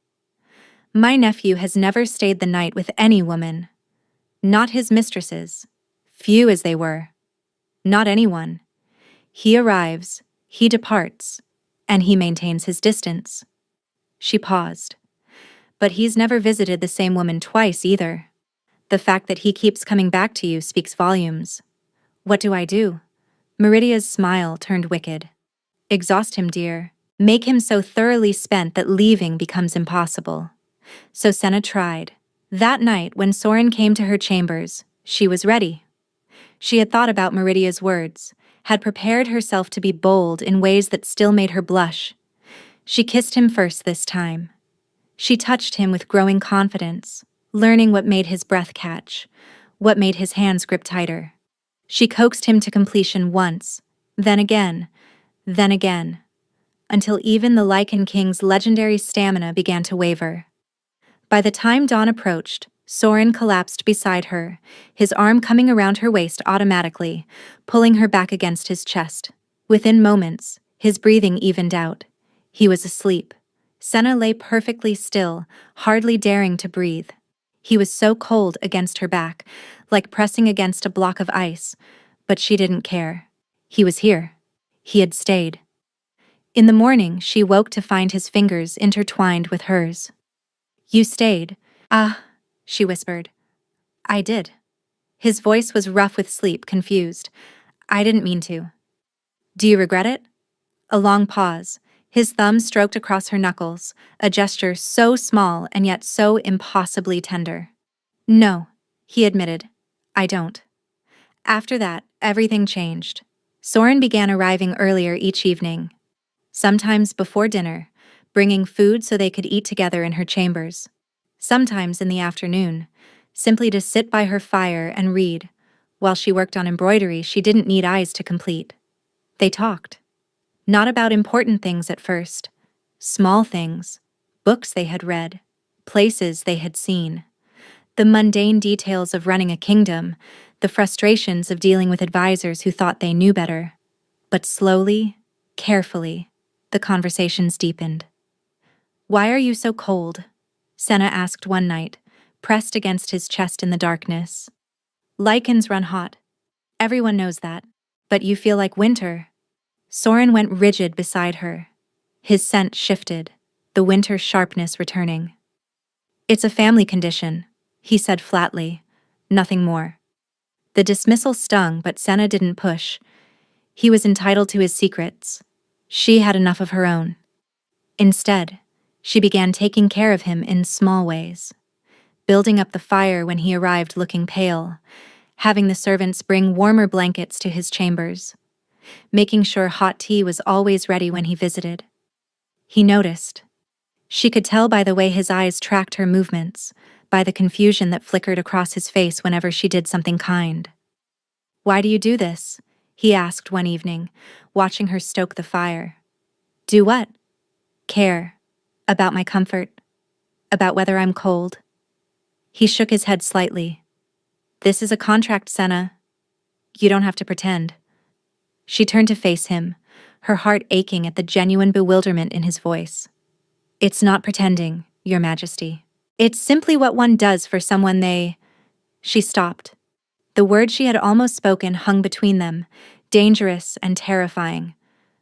"My nephew has never stayed the night with any woman. Not his mistresses, few as they were. Not anyone. He arrives, he departs, and he maintains his distance." She paused. "But he's never visited the same woman twice either. The fact that he keeps coming back to you speaks volumes." "What do I do?" Meridia's smile turned wicked. "Exhaust him, dear. Make him so thoroughly spent that leaving becomes impossible." So Senna tried. That night, when Soren came to her chambers, she was ready. She had thought about Meridia's words, had prepared herself to be bold in ways that still made her blush. She kissed him first this time. She touched him with growing confidence, learning what made his breath catch, what made his hands grip tighter. She coaxed him to completion once, then again, until even the Lycan King's legendary stamina began to waver. By the time dawn approached, Soren collapsed beside her, his arm coming around her waist automatically, pulling her back against his chest. Within moments, his breathing evened out. He was asleep. Senna lay perfectly still, hardly daring to breathe. He was so cold against her back, like pressing against a block of ice, but she didn't care. He was here. He had stayed. In the morning, she woke to find his fingers intertwined with hers. "You stayed." "Ah," she whispered. "I did." His voice was rough with sleep, confused. "I didn't mean to." "Do you regret it?" A long pause. His thumb stroked across her knuckles, a gesture so small and yet so impossibly tender. "No," he admitted. "I don't." After that, everything changed. Soren began arriving earlier each evening, sometimes before dinner, bringing food so they could eat together in her chambers. sometimes in the afternoon, simply to sit by her fire and read, while she worked on embroidery she didn't need eyes to complete. They talked. Not about important things at first. Small things. Books they had read. Places they had seen. The mundane details of running a kingdom, the frustrations of dealing with advisors who thought they knew better. But slowly, carefully, the conversations deepened. "Why are you so cold?" Senna asked one night, pressed against his chest in the darkness. "Lycans run hot. Everyone knows that. But you feel like winter." Soren went rigid beside her. His scent shifted, the winter sharpness returning. "It's a family condition," he said flatly, nothing more. The dismissal stung, but Senna didn't push. He was entitled to his secrets. She had enough of her own. Instead, she began taking care of him in small ways. Building up the fire when he arrived looking pale, having the servants bring warmer blankets to his chambers, making sure hot tea was always ready when he visited. He noticed. She could tell by the way his eyes tracked her movements, by the confusion that flickered across his face whenever she did something kind. "Why do you do this?" he asked one evening, watching her stoke the fire. "Do what?" "Care. About my comfort. About whether I'm cold." He shook his head slightly. "This is a contract, Senna. You don't have to pretend." She turned to face him, her heart aching at the genuine bewilderment in his voice. "It's not pretending, Your Majesty. It's simply what one does for someone they—" She stopped. The word she had almost spoken hung between them, dangerous and terrifying.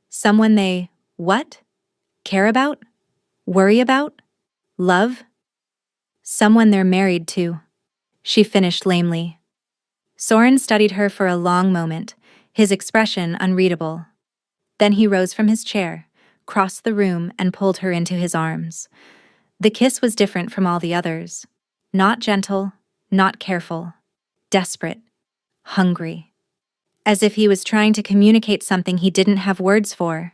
Someone they, what? Care about? Worry about? Love? Someone they're married to. She finished lamely. Soren studied her for a long moment, his expression unreadable. Then he rose from his chair, crossed the room, and pulled her into his arms. The kiss was different from all the others. Not gentle, not careful. Desperate. Hungry. As if he was trying to communicate something he didn't have words for.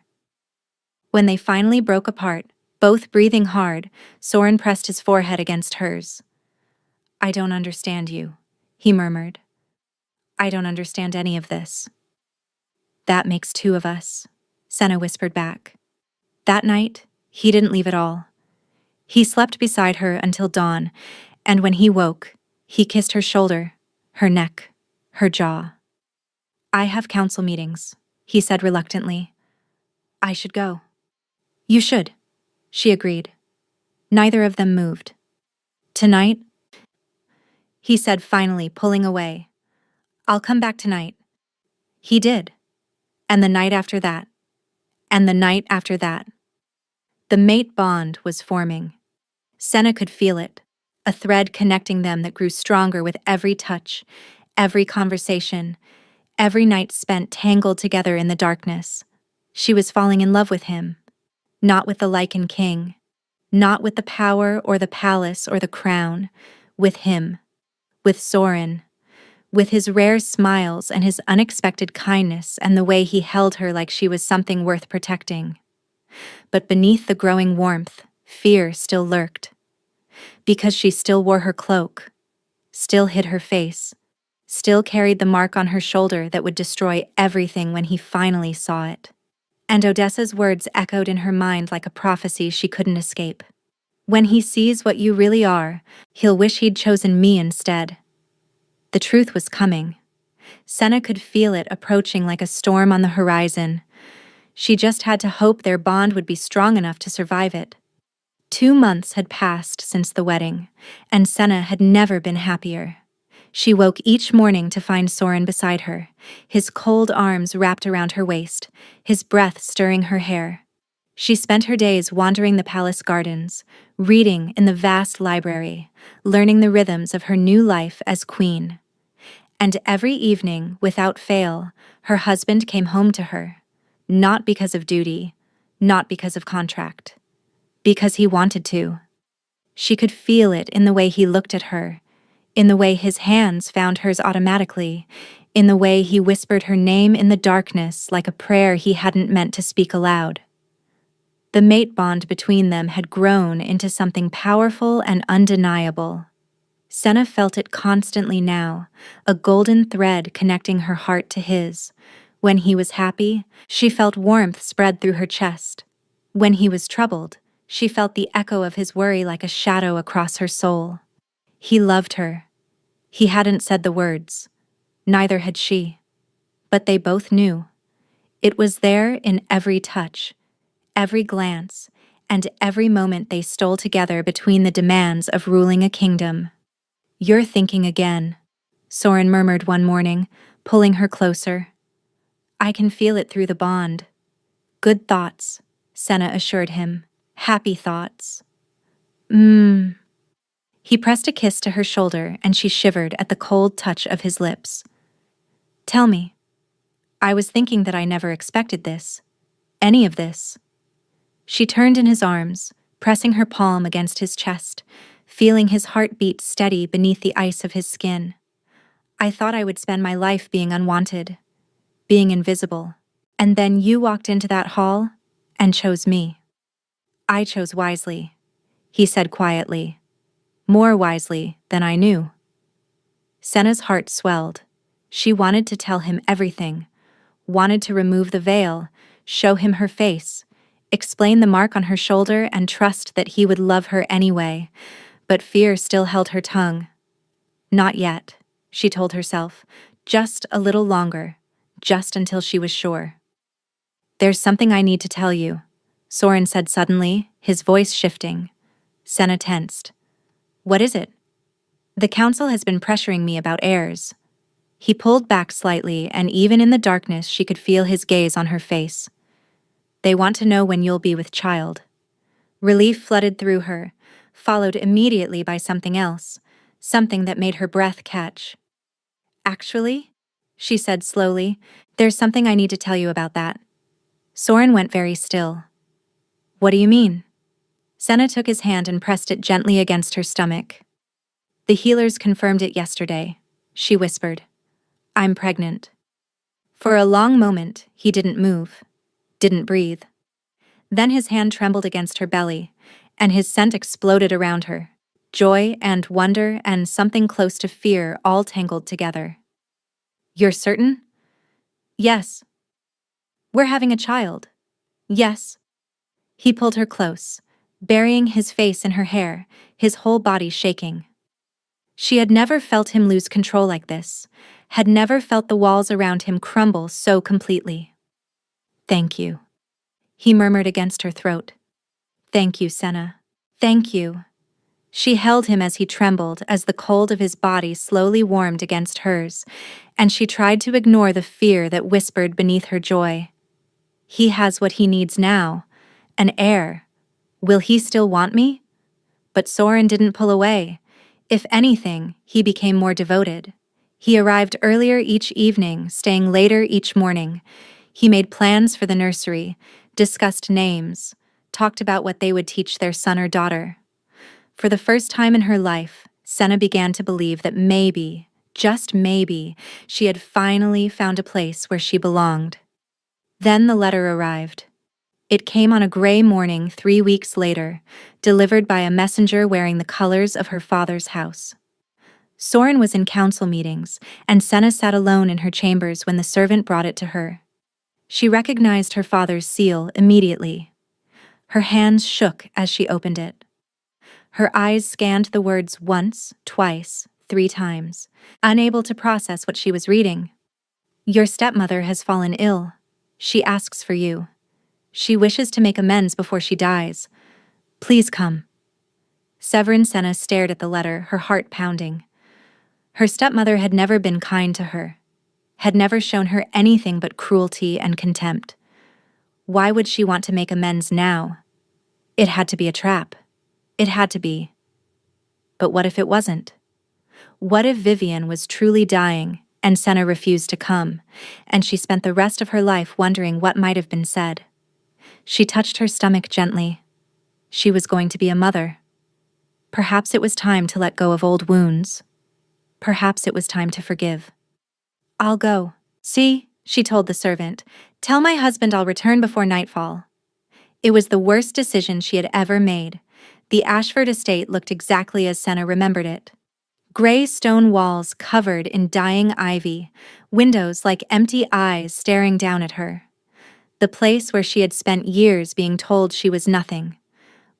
When they finally broke apart, both breathing hard, Soren pressed his forehead against hers. "I don't understand you," he murmured. "I don't understand any of this." "That makes two of us," Senna whispered back. That night, he didn't leave at all. He slept beside her until dawn, and when he woke, he kissed her shoulder, her neck, her jaw. "I have council meetings," he said reluctantly. "I should go." "You should," she agreed. Neither of them moved. "Tonight?" he said finally, pulling away. "I'll come back tonight." He did. And the night after that. And the night after that. The mate bond was forming. Senna could feel it, a thread connecting them that grew stronger with every touch, every conversation, every night spent tangled together in the darkness. She was falling in love with him. Not with the Lycan king. Not with the power or the palace or the crown. With him. With Soren. With his rare smiles and his unexpected kindness and the way he held her like she was something worth protecting. But beneath the growing warmth, fear still lurked. Because she still wore her cloak, still hid her face, still carried the mark on her shoulder that would destroy everything when he finally saw it. And Odessa's words echoed in her mind like a prophecy she couldn't escape. "When he sees what you really are, he'll wish he'd chosen me instead." The truth was coming. Senna could feel it approaching like a storm on the horizon. She just had to hope their bond would be strong enough to survive it. 2 months had passed since the wedding, and Senna had never been happier. She woke each morning to find Soren beside her, his cold arms wrapped around her waist, his breath stirring her hair. She spent her days wandering the palace gardens, reading in the vast library, learning the rhythms of her new life as queen. And every evening, without fail, her husband came home to her, not because of duty, not because of contract. Because he wanted to. She could feel it in the way he looked at her, in the way his hands found hers automatically, in the way he whispered her name in the darkness like a prayer he hadn't meant to speak aloud. The mate bond between them had grown into something powerful and undeniable. Senna felt it constantly now, a golden thread connecting her heart to his. When he was happy, she felt warmth spread through her chest. When he was troubled, she felt the echo of his worry like a shadow across her soul. He loved her. He hadn't said the words. Neither had she. But they both knew. It was there in every touch, every glance, and every moment they stole together between the demands of ruling a kingdom. "You're thinking again," Soren murmured one morning, pulling her closer. "I can feel it through the bond." "Good thoughts," Senna assured him. "Happy thoughts." Mmm. He pressed a kiss to her shoulder and she shivered at the cold touch of his lips. "Tell me. I was thinking that I never expected this. Any of this." She turned in his arms, pressing her palm against his chest, feeling his heart beat steady beneath the ice of his skin. "I thought I would spend my life being unwanted, being invisible. And then you walked into that hall and chose me." "I chose wisely," he said quietly. "More wisely than I knew." Senna's heart swelled. She wanted to tell him everything, wanted to remove the veil, show him her face, explain the mark on her shoulder and trust that he would love her anyway, but fear still held her tongue. "Not yet," she told herself, "just a little longer, just until she was sure." "There's something I need to tell you," Soren said suddenly, his voice shifting. Senna tensed. "What is it?" "The council has been pressuring me about heirs." He pulled back slightly, and even in the darkness she could feel his gaze on her face. "They want to know when you'll be with child." Relief flooded through her, followed immediately by something else, something that made her breath catch. "Actually," she said slowly, "there's something I need to tell you about that." Soren went very still. "What do you mean?" Senna took his hand and pressed it gently against her stomach. "The healers confirmed it yesterday," she whispered. "I'm pregnant." For a long moment, he didn't move, didn't breathe. Then his hand trembled against her belly, and his scent exploded around her. Joy and wonder and something close to fear all tangled together. "You're certain?" "Yes." "We're having a child." "Yes." He pulled her close, burying his face in her hair, his whole body shaking. She had never felt him lose control like this, had never felt the walls around him crumble so completely. "Thank you," he murmured against her throat. "Thank you, Senna. Thank you." She held him as he trembled, as the cold of his body slowly warmed against hers, and she tried to ignore the fear that whispered beneath her joy. "He has what he needs now, an heir. Will he still want me?" But Soren didn't pull away. If anything, he became more devoted. He arrived earlier each evening, staying later each morning. He made plans for the nursery, discussed names, talked about what they would teach their son or daughter. For the first time in her life, Senna began to believe that maybe, just maybe, she had finally found a place where she belonged. Then the letter arrived. It came on a gray morning 3 weeks later, delivered by a messenger wearing the colors of her father's house. Soren was in council meetings, and Senna sat alone in her chambers when the servant brought it to her. She recognized her father's seal immediately. Her hands shook as she opened it. Her eyes scanned the words once, twice, 3 times, unable to process what she was reading. "Your stepmother has fallen ill. She asks for you. She wishes to make amends before she dies. Please come." Severin Senna stared at the letter, her heart pounding. Her stepmother had never been kind to her, had never shown her anything but cruelty and contempt. Why would she want to make amends now? It had to be a trap. It had to be. But what if it wasn't? What if Vivian was truly dying and Senna refused to come, and she spent the rest of her life wondering what might have been said? She touched her stomach gently. She was going to be a mother. Perhaps it was time to let go of old wounds. Perhaps it was time to forgive. "I'll go. See," she told the servant. "Tell my husband I'll return before nightfall." It was the worst decision she had ever made. The Ashford estate looked exactly as Senna remembered it. Gray stone walls covered in dying ivy, windows like empty eyes staring down at her. The place where she had spent years being told she was nothing,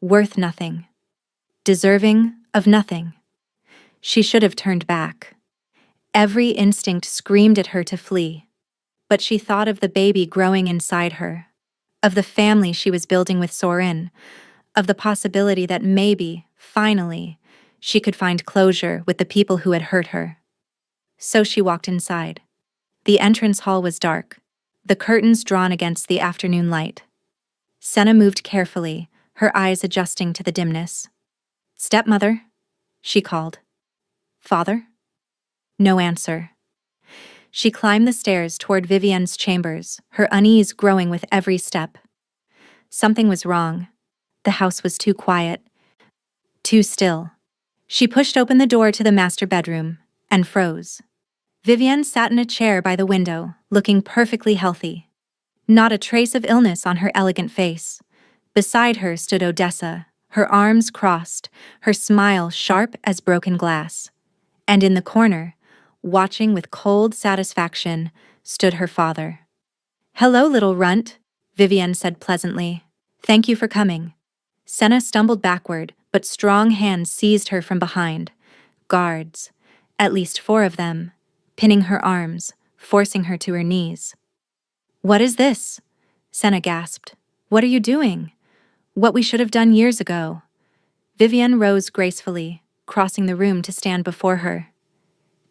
worth nothing, deserving of nothing. She should have turned back. Every instinct screamed at her to flee. But she thought of the baby growing inside her, of the family she was building with Soren, of the possibility that maybe, finally, she could find closure with the people who had hurt her. So she walked inside. The entrance hall was dark, the curtains drawn against the afternoon light. Senna moved carefully, her eyes adjusting to the dimness. "Stepmother," she called. "Father?" No answer. She climbed the stairs toward Vivienne's chambers, her unease growing with every step. Something was wrong. The house was too quiet, too still. She pushed open the door to the master bedroom and froze. Vivienne sat in a chair by the window, looking perfectly healthy. Not a trace of illness on her elegant face. Beside her stood Odessa, her arms crossed, her smile sharp as broken glass. And in the corner, watching with cold satisfaction, stood her father. "Hello, little runt," Vivienne said pleasantly. "Thank you for coming." Senna stumbled backward, but strong hands seized her from behind. Guards, at least 4 of them, pinning her arms, forcing her to her knees. "What is this?" Senna gasped. "What are you doing?" "What we should have done years ago." Vivienne rose gracefully, crossing the room to stand before her.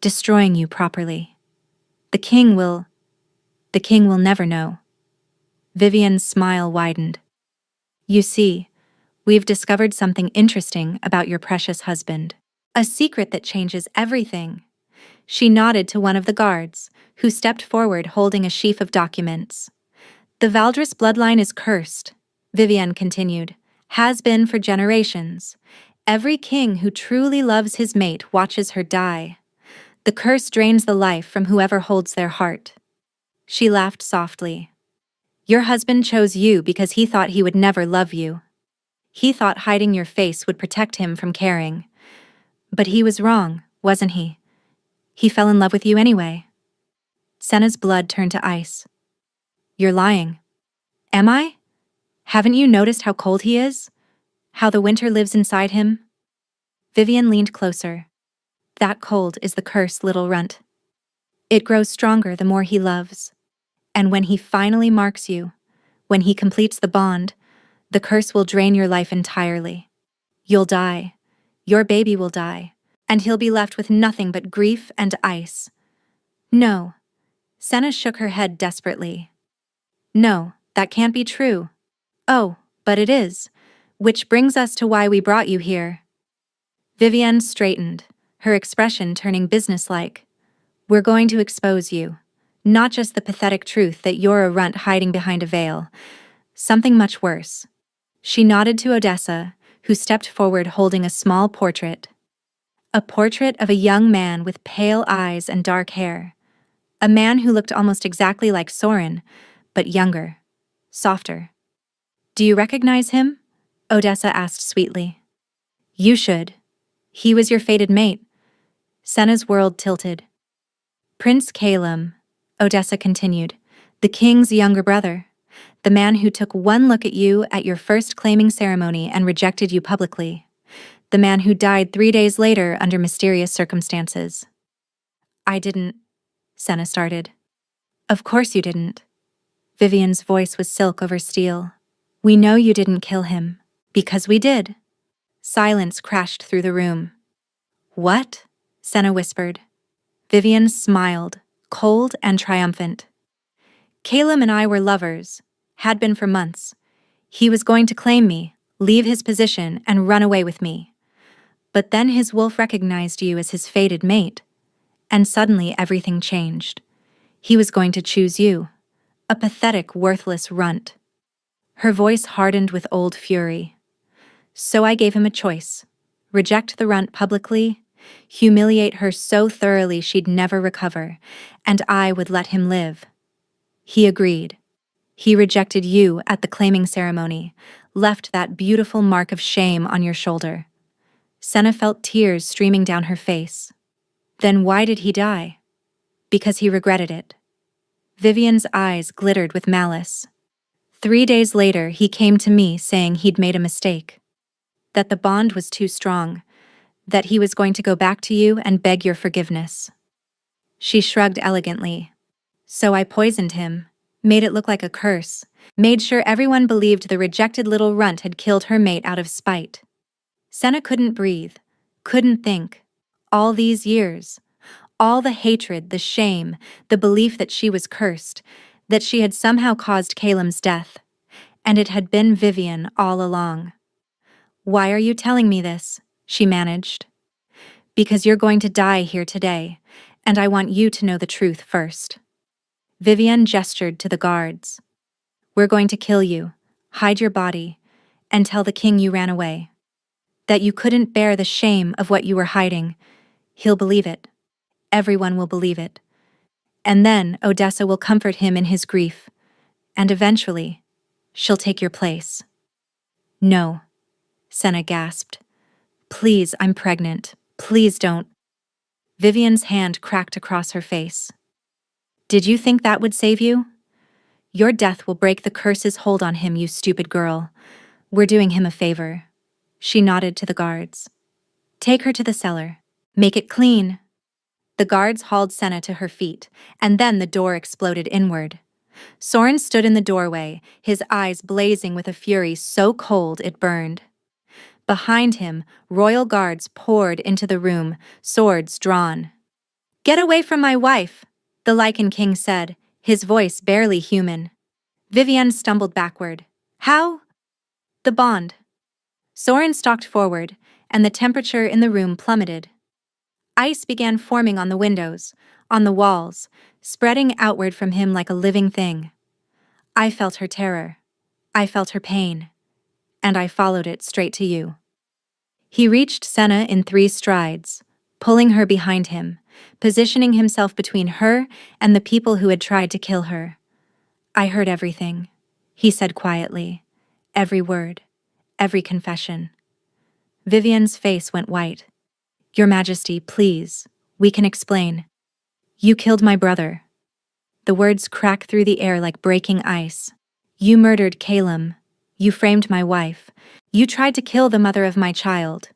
"Destroying you properly. The king will never know." Vivienne's smile widened. "You see, we've discovered something interesting about your precious husband. A secret that changes everything." She nodded to one of the guards, who stepped forward holding a sheaf of documents. "The Valdres bloodline is cursed," Vivienne continued, "has been for generations. Every king who truly loves his mate watches her die. The curse drains the life from whoever holds their heart." She laughed softly. "Your husband chose you because he thought he would never love you. He thought hiding your face would protect him from caring. But he was wrong, wasn't he? He fell in love with you anyway." Senna's blood turned to ice. "You're lying." "Am I? Haven't you noticed how cold he is? How the winter lives inside him?" Vivienne leaned closer. "That cold is the curse, little runt. It grows stronger the more he loves. And when he finally marks you, when he completes the bond, the curse will drain your life entirely. You'll die. Your baby will die. And he'll be left with nothing but grief and ice." "No." Senna shook her head desperately. "No, that can't be true." "Oh, but it is. Which brings us to why we brought you here." Vivienne straightened, her expression turning businesslike. "We're going to expose you. Not just the pathetic truth that you're a runt hiding behind a veil. Something much worse." She nodded to Odessa, who stepped forward holding a small portrait. A portrait of a young man with pale eyes and dark hair. A man who looked almost exactly like Soren, but younger, softer. "Do you recognize him?" Odessa asked sweetly. "You should. He was your fated mate." Senna's world tilted. "Prince Calum," Odessa continued, "the king's younger brother. The man who took one look at you at your first claiming ceremony and rejected you publicly. The man who died 3 days later under mysterious circumstances." "I didn't," Senna started. "Of course you didn't." Vivienne's voice was silk over steel. "We know you didn't kill him, because we did." Silence crashed through the room. "What?" Senna whispered. Vivienne smiled, cold and triumphant. "Calum and I were lovers, had been for months. He was going to claim me, leave his position, and run away with me. But then his wolf recognized you as his fated mate, and suddenly everything changed. He was going to choose you, a pathetic, worthless runt." Her voice hardened with old fury. "So I gave him a choice. Reject the runt publicly, humiliate her so thoroughly she'd never recover, and I would let him live. He agreed. He rejected you at the claiming ceremony, left that beautiful mark of shame on your shoulder. Senna felt tears streaming down her face. Then why did he die? Because he regretted it. Vivian's eyes glittered with malice. 3 days later, he came to me saying he'd made a mistake. That the bond was too strong. That he was going to go back to you and beg your forgiveness. She shrugged elegantly. So I poisoned him, made it look like a curse, made sure everyone believed the rejected little runt had killed her mate out of spite. Senna couldn't breathe, couldn't think. All these years, all the hatred, the shame, the belief that she was cursed, that she had somehow caused Caleb's death. And it had been Vivian all along. Why are you telling me this? She managed. Because you're going to die here today, and I want you to know the truth first. Vivian gestured to the guards. We're going to kill you, hide your body, and tell the king you ran away. That you couldn't bear the shame of what you were hiding. He'll believe it. Everyone will believe it. And then Odessa will comfort him in his grief. And eventually, she'll take your place. No, Senna gasped. Please, I'm pregnant. Please don't. Vivian's hand cracked across her face. Did you think that would save you? Your death will break the curse's hold on him, you stupid girl. We're doing him a favor. She nodded to the guards. Take her to the cellar. Make it clean. The guards hauled Senna to her feet, and then the door exploded inward. Soren stood in the doorway, his eyes blazing with a fury so cold it burned. Behind him, royal guards poured into the room, swords drawn. Get away from my wife, the Lycan king said, his voice barely human. Vivian stumbled backward. How? The bond. Soren stalked forward, and the temperature in the room plummeted. Ice began forming on the windows, on the walls, spreading outward from him like a living thing. I felt her terror. I felt her pain. And I followed it straight to you. He reached Senna in 3 strides, pulling her behind him, positioning himself between her and the people who had tried to kill her. I heard everything, he said quietly. Every word, every confession. Vivian's face went white. Your Majesty, please, we can explain. You killed my brother. The words cracked through the air like breaking ice. You murdered Caleb. You framed my wife. You tried to kill the mother of my child.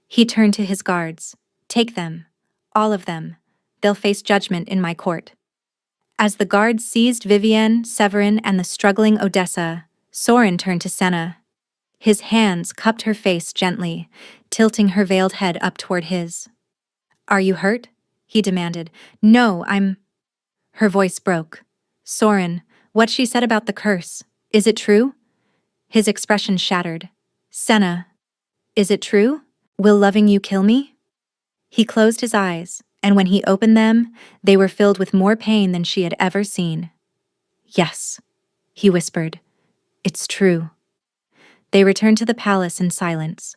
He turned to his guards. Take them. All of them. They'll face judgment in my court. As the guards seized Vivian, Severin, and the struggling Odessa, Soren turned to Senna. His hands cupped her face gently, tilting her veiled head up toward his. Are you hurt? He demanded. No, I'm... Her voice broke. Soren, what she said about the curse, is it true? His expression shattered. Senna, is it true? Will loving you kill me? He closed his eyes, and when he opened them, they were filled with more pain than she had ever seen. Yes, he whispered. It's true. They returned to the palace in silence.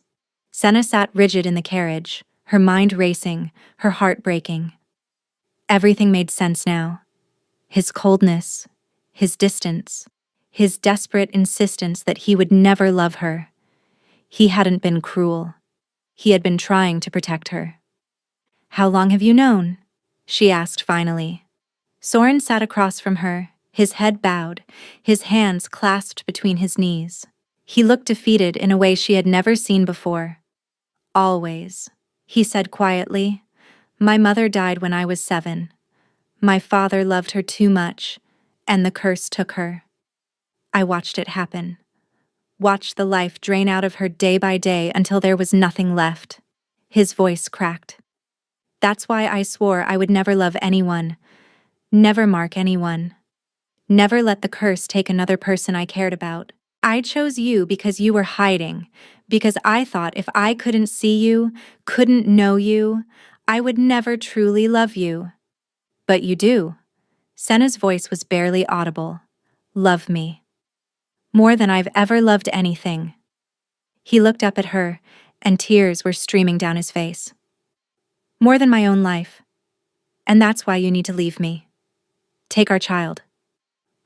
Senna sat rigid in the carriage, her mind racing, her heart breaking. Everything made sense now. His coldness, his distance, his desperate insistence that he would never love her. He hadn't been cruel. He had been trying to protect her. How long have you known? She asked finally. Soren sat across from her, his head bowed, his hands clasped between his knees. He looked defeated in a way she had never seen before. Always, he said quietly. My mother died when I was 7. My father loved her too much, and the curse took her. I watched it happen. Watched the life drain out of her day by day until there was nothing left. His voice cracked. That's why I swore I would never love anyone, never mark anyone, never let the curse take another person I cared about. I chose you because you were hiding, because I thought if I couldn't see you, couldn't know you, I would never truly love you. But you do. Senna's voice was barely audible. Love me. More than I've ever loved anything. He looked up at her, and tears were streaming down his face. More than my own life. And that's why you need to leave me. Take our child.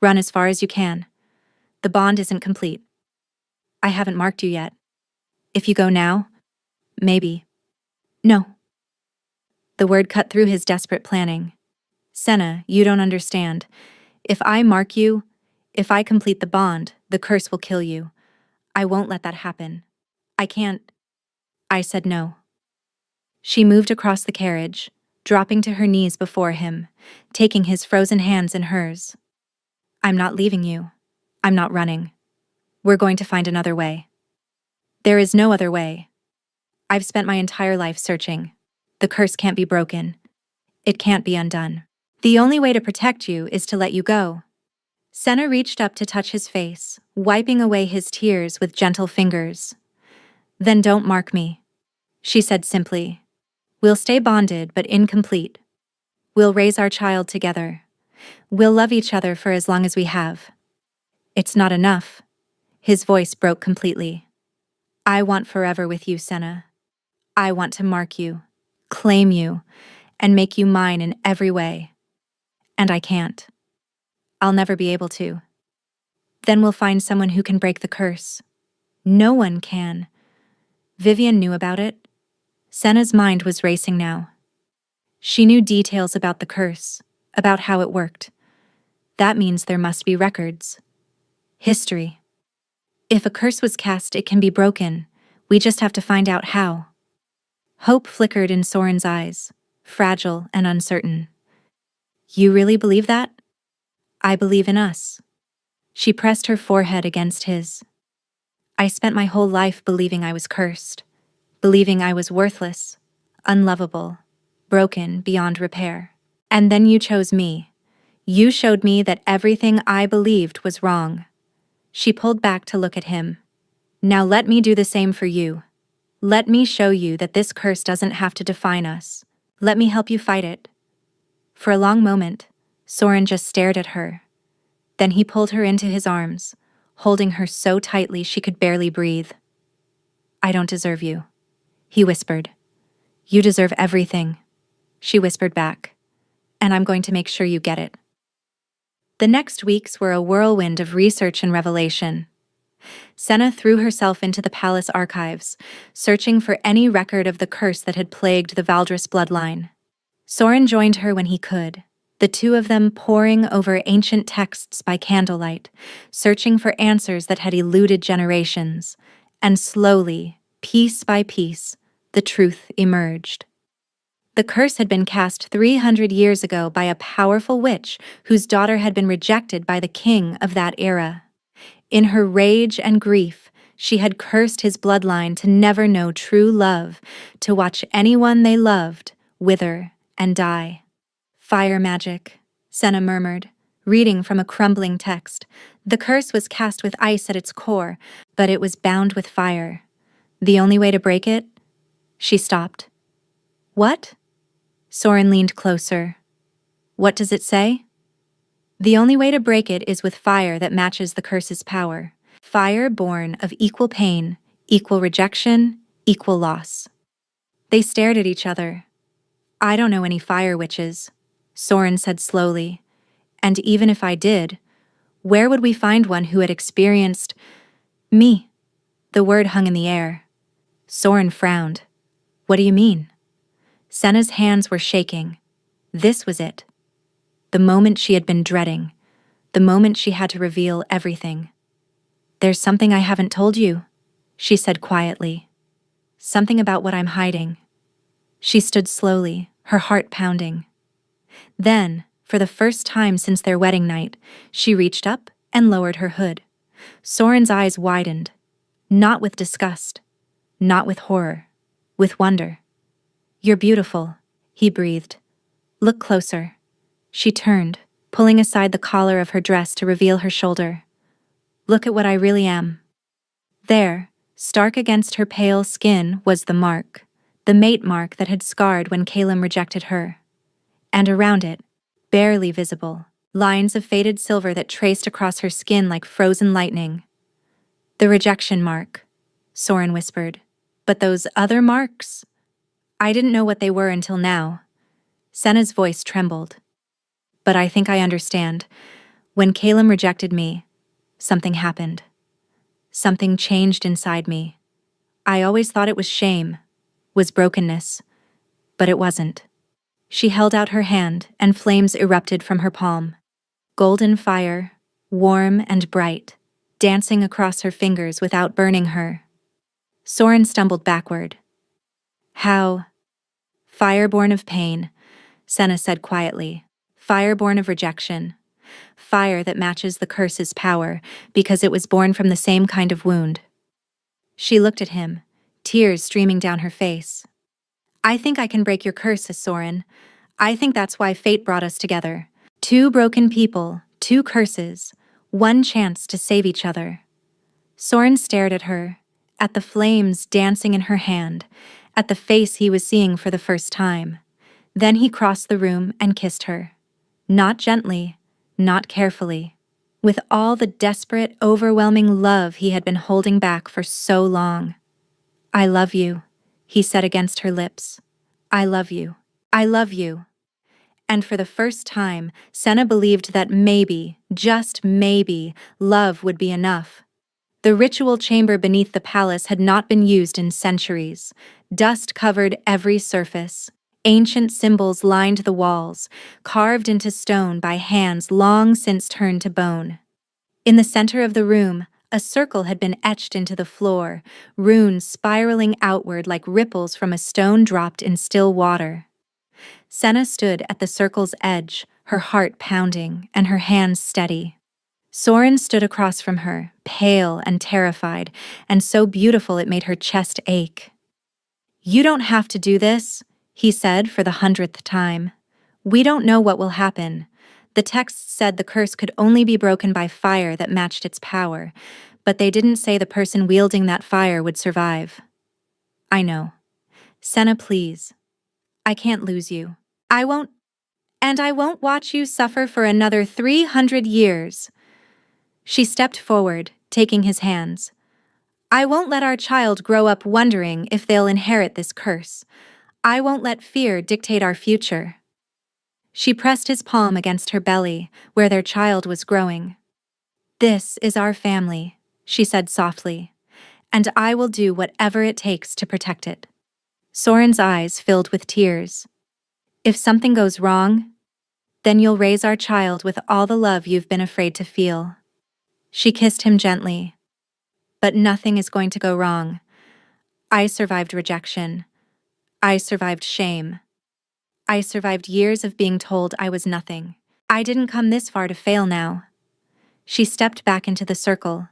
Run as far as you can. The bond isn't complete. I haven't marked you yet. If you go now, maybe. No. The word cut through his desperate planning. Senna, you don't understand. If I mark you, if I complete the bond, the curse will kill you. I won't let that happen. I can't. I said no. She moved across the carriage, dropping to her knees before him, taking his frozen hands in hers. I'm not leaving you. I'm not running. We're going to find another way. There is no other way. I've spent my entire life searching. The curse can't be broken. It can't be undone. The only way to protect you is to let you go. Senna reached up to touch his face, wiping away his tears with gentle fingers. Then don't mark me, she said simply. We'll stay bonded but incomplete. We'll raise our child together. We'll love each other for as long as we have. It's not enough. His voice broke completely. I want forever with you, Senna. I want to mark you, claim you, and make you mine in every way. And I can't. I'll never be able to. Then we'll find someone who can break the curse. No one can. Vivian knew about it. Senna's mind was racing now. She knew details about the curse, about how it worked. That means there must be records. History. If a curse was cast, it can be broken. We just have to find out how. Hope flickered in Soren's eyes, fragile and uncertain. You really believe that? I believe in us. She pressed her forehead against his. I spent my whole life believing I was cursed, believing I was worthless, unlovable, broken beyond repair. And then you chose me. You showed me that everything I believed was wrong. She pulled back to look at him. Now let me do the same for you. Let me show you that this curse doesn't have to define us. Let me help you fight it. For a long moment, Soren just stared at her. Then he pulled her into his arms, holding her so tightly she could barely breathe. I don't deserve you, he whispered. You deserve everything, she whispered back. And I'm going to make sure you get it. The next weeks were a whirlwind of research and revelation. Senna threw herself into the palace archives, searching for any record of the curse that had plagued the Valdris bloodline. Soren joined her when he could, the two of them poring over ancient texts by candlelight, searching for answers that had eluded generations. And slowly, piece by piece, the truth emerged. The curse had been cast 300 years ago by a powerful witch whose daughter had been rejected by the king of that era. In her rage and grief, she had cursed his bloodline to never know true love, to watch anyone they loved wither and die. Fire magic, Senna murmured, reading from a crumbling text. The curse was cast with ice at its core, but it was bound with fire. The only way to break it? She stopped. What? Soren leaned closer. What does it say? The only way to break it is with fire that matches the curse's power. Fire born of equal pain, equal rejection, equal loss. They stared at each other. I don't know any fire witches, Soren said slowly. And even if I did, where would we find one who had experienced me? The word hung in the air. Soren frowned. What do you mean? Senna's hands were shaking. This was it. The moment she had been dreading. The moment she had to reveal everything. There's something I haven't told you, she said quietly. Something about what I'm hiding. She stood slowly, her heart pounding. Then, for the first time since their wedding night, she reached up and lowered her hood. Soren's eyes widened, not with disgust, not with horror, with wonder. You're beautiful, he breathed. Look closer. She turned, pulling aside the collar of her dress to reveal her shoulder. Look at what I really am. There, stark against her pale skin, was the mark, the mate mark that had scarred when Calum rejected her. And around it, barely visible, lines of faded silver that traced across her skin like frozen lightning. The rejection mark, Soren whispered. But those other marks? I didn't know what they were until now. Senna's voice trembled. But I think I understand. When Calum rejected me, something happened. Something changed inside me. I always thought it was shame, was brokenness, but it wasn't. She held out her hand, and flames erupted from her palm. Golden fire, warm and bright, dancing across her fingers without burning her. Soren stumbled backward. How? Fire born of pain, Senna said quietly. Fire born of rejection. Fire that matches the curse's power because it was born from the same kind of wound. She looked at him, tears streaming down her face. I think I can break your curse, Soren. I think that's why fate brought us together. Two broken people, two curses, one chance to save each other. Soren stared at her, at the flames dancing in her hand, at the face he was seeing for the first time. Then he crossed the room and kissed her. Not gently, not carefully. With all the desperate, overwhelming love he had been holding back for so long. I love you, he said against her lips. I love you. I love you. And for the first time, Senna believed that maybe, just maybe, love would be enough. The ritual chamber beneath the palace had not been used in centuries. Dust covered every surface. Ancient symbols lined the walls, carved into stone by hands long since turned to bone. In the center of the room, a circle had been etched into the floor, runes spiraling outward like ripples from a stone dropped in still water. Senna stood at the circle's edge, her heart pounding and her hands steady. Soren stood across from her, pale and terrified, and so beautiful it made her chest ache. You don't have to do this, he said for the 100th time. We don't know what will happen. The text said the curse could only be broken by fire that matched its power, but they didn't say the person wielding that fire would survive. I know. Senna, please. I can't lose you. I won't watch you suffer for another 300 years. She stepped forward, taking his hands. I won't let our child grow up wondering if they'll inherit this curse. I won't let fear dictate our future. She pressed his palm against her belly, where their child was growing. This is our family, she said softly, and I will do whatever it takes to protect it. Soren's eyes filled with tears. If something goes wrong, then you'll raise our child with all the love you've been afraid to feel. She kissed him gently. But nothing is going to go wrong. I survived rejection. I survived shame. I survived years of being told I was nothing. I didn't come this far to fail now. She stepped back into the circle.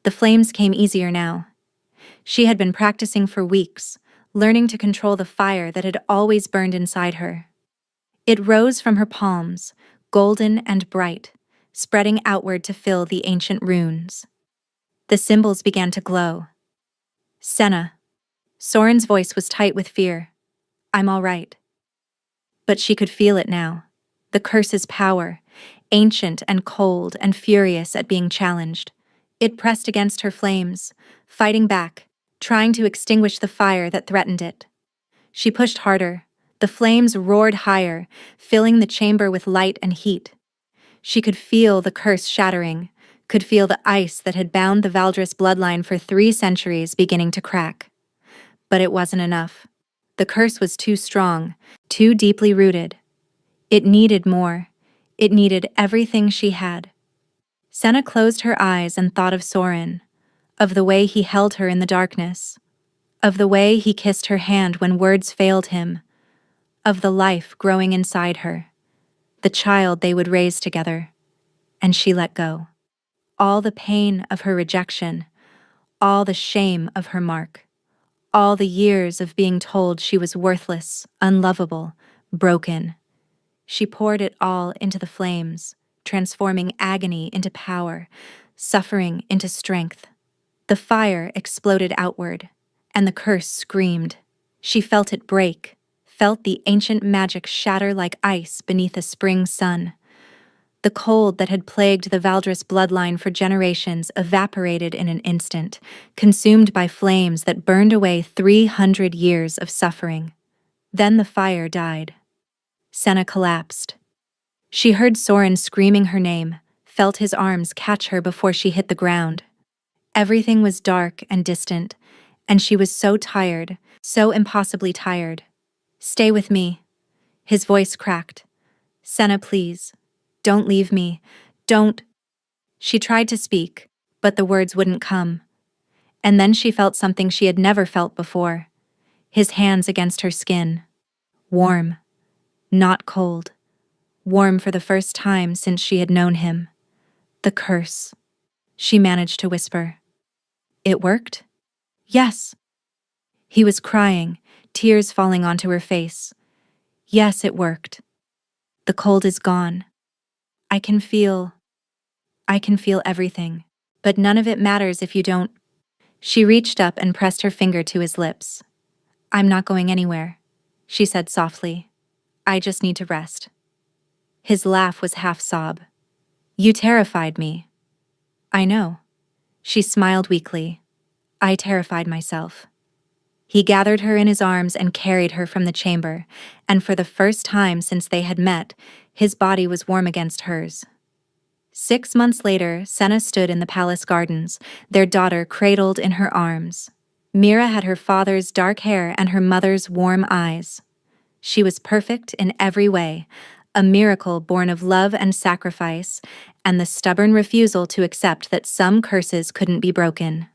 The flames came easier now. She had been practicing for weeks, learning to control the fire that had always burned inside her. It rose from her palms, golden and bright, spreading outward to fill the ancient runes. The symbols began to glow. Senna. Soren's voice was tight with fear. I'm all right. But she could feel it now. The curse's power, ancient and cold and furious at being challenged. It pressed against her flames, fighting back, trying to extinguish the fire that threatened it. She pushed harder. The flames roared higher, filling the chamber with light and heat. She could feel the curse shattering, could feel the ice that had bound the Valdris bloodline for 3 centuries beginning to crack. But it wasn't enough. The curse was too strong, too deeply rooted. It needed more. It needed everything she had. Senna closed her eyes and thought of Soren, of the way he held her in the darkness, of the way he kissed her hand when words failed him, of the life growing inside her, the child they would raise together, and she let go. All the pain of her rejection, all the shame of her mark, all the years of being told she was worthless, unlovable, broken. She poured it all into the flames, transforming agony into power, suffering into strength. The fire exploded outward, and the curse screamed. She felt it break, felt the ancient magic shatter like ice beneath a spring sun. The cold that had plagued the Valdris bloodline for generations evaporated in an instant, consumed by flames that burned away 300 years of suffering. Then the fire died. Senna collapsed. She heard Soren screaming her name, felt his arms catch her before she hit the ground. Everything was dark and distant, and she was so tired, so impossibly tired. "Stay with me." His voice cracked. "Senna, please. Don't leave me. Don't." She tried to speak, but the words wouldn't come. And then she felt something she had never felt before. His hands against her skin. Warm. Not cold. Warm for the first time since she had known him. "The curse," she managed to whisper. "It worked?" "Yes." He was crying, tears falling onto her face. "Yes, it worked. The cold is gone. I can feel everything. But none of it matters if you don't." She reached up and pressed her finger to his lips. "I'm not going anywhere," she said softly. "I just need to rest." His laugh was half sob. "You terrified me." "I know." She smiled weakly. "I terrified myself." He gathered her in his arms and carried her from the chamber, and for the first time since they had met, his body was warm against hers. 6 months later, Senna stood in the palace gardens, their daughter cradled in her arms. Mira had her father's dark hair and her mother's warm eyes. She was perfect in every way, a miracle born of love and sacrifice, and the stubborn refusal to accept that some curses couldn't be broken.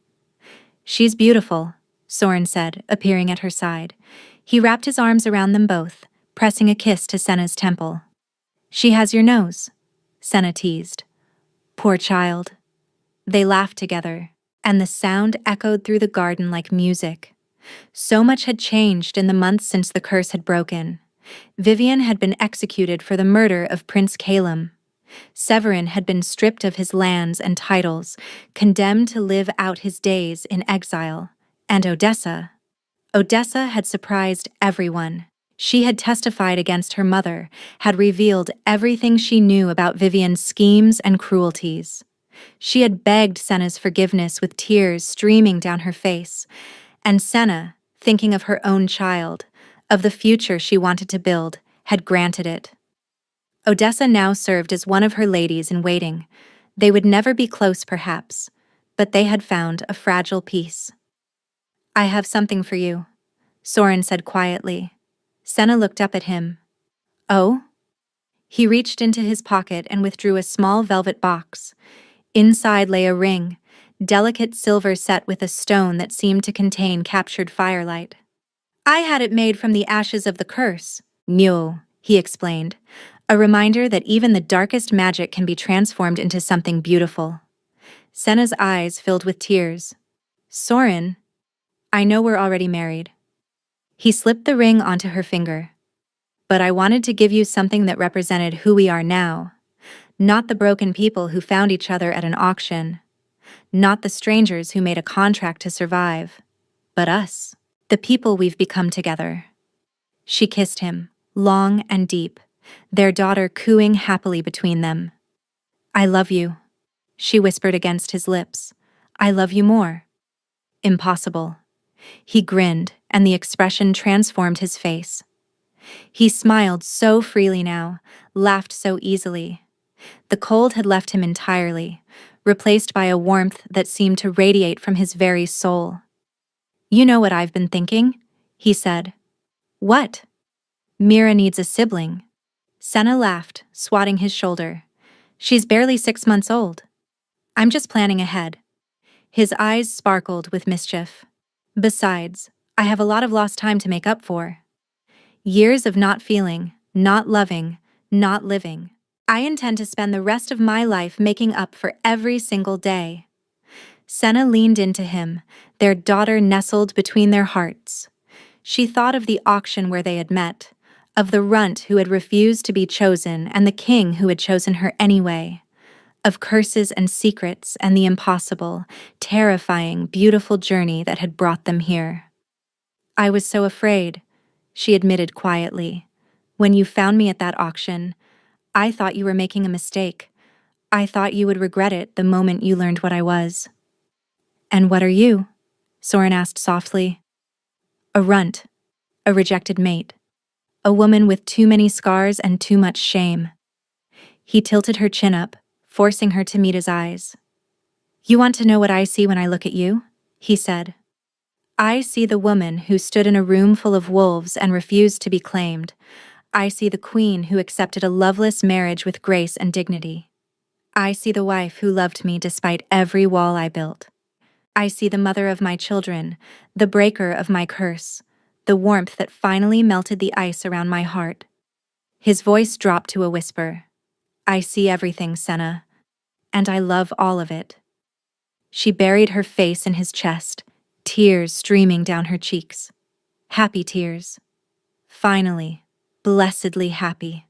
"She's beautiful," Soren said, appearing at her side. He wrapped his arms around them both, pressing a kiss to Senna's temple. "She has your nose," Senna teased. "Poor child." They laughed together, and the sound echoed through the garden like music. So much had changed in the months since the curse had broken. Vivian had been executed for the murder of Prince Calum. Severin had been stripped of his lands and titles, condemned to live out his days in exile. And Odessa had surprised everyone. She had testified against her mother, had revealed everything she knew about Vivian's schemes and cruelties. She had begged Senna's forgiveness with tears streaming down her face, and Senna, thinking of her own child, of the future she wanted to build, had granted it. Odessa now served as one of her ladies in waiting. They would never be close, perhaps, but they had found a fragile peace. "I have something for you," Soren said quietly. Senna looked up at him. "Oh?" He reached into his pocket and withdrew a small velvet box. Inside lay a ring, delicate silver set with a stone that seemed to contain captured firelight. "I had it made from the ashes of the curse," Mule, he explained, a reminder that even the darkest magic can be transformed into something beautiful. Senna's eyes filled with tears. "Soren, I know we're already married." He slipped the ring onto her finger. "But I wanted to give you something that represented who we are now. Not the broken people who found each other at an auction. Not the strangers who made a contract to survive. But us. The people we've become together." She kissed him, long and deep, their daughter cooing happily between them. "I love you," she whispered against his lips. "I love you more." "Impossible." He grinned, and the expression transformed his face. He smiled so freely now, laughed so easily. The cold had left him entirely, replaced by a warmth that seemed to radiate from his very soul. "You know what I've been thinking?" he said. "What?" "Mira needs a sibling." Senna laughed, swatting his shoulder. "She's barely 6 months old." "I'm just planning ahead." His eyes sparkled with mischief. "Besides, I have a lot of lost time to make up for. Years of not feeling, not loving, not living. I intend to spend the rest of my life making up for every single day." Senna leaned into him, their daughter nestled between their hearts. She thought of the auction where they had met, of the runt who had refused to be chosen and the king who had chosen her anyway, of curses and secrets and the impossible, terrifying, beautiful journey that had brought them here. "I was so afraid," she admitted quietly. "When you found me at that auction, I thought you were making a mistake. I thought you would regret it the moment you learned what I was." "And what are you?" Soren asked softly. "A runt, a rejected mate, a woman with too many scars and too much shame." He tilted her chin up, forcing her to meet his eyes. "You want to know what I see when I look at you?" he said. "I see the woman who stood in a room full of wolves and refused to be claimed. I see the queen who accepted a loveless marriage with grace and dignity. I see the wife who loved me despite every wall I built. I see the mother of my children, the breaker of my curse, the warmth that finally melted the ice around my heart." His voice dropped to a whisper. "I see everything, Senna, and I love all of it." She buried her face in his chest, tears streaming down her cheeks. Happy tears. Finally, blessedly happy.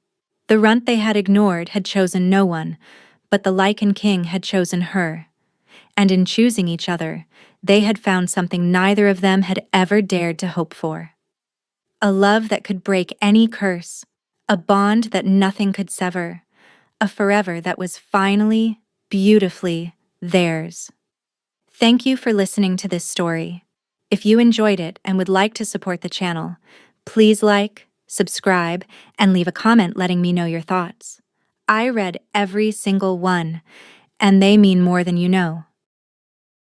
The runt they had ignored had chosen no one, but the Lycan king had chosen her. And in choosing each other, they had found something neither of them had ever dared to hope for. A love that could break any curse, a bond that nothing could sever, a forever that was finally, beautifully theirs. Thank you for listening to this story. If you enjoyed it and would like to support the channel, please like, subscribe, and leave a comment letting me know your thoughts. I read every single one, and they mean more than you know.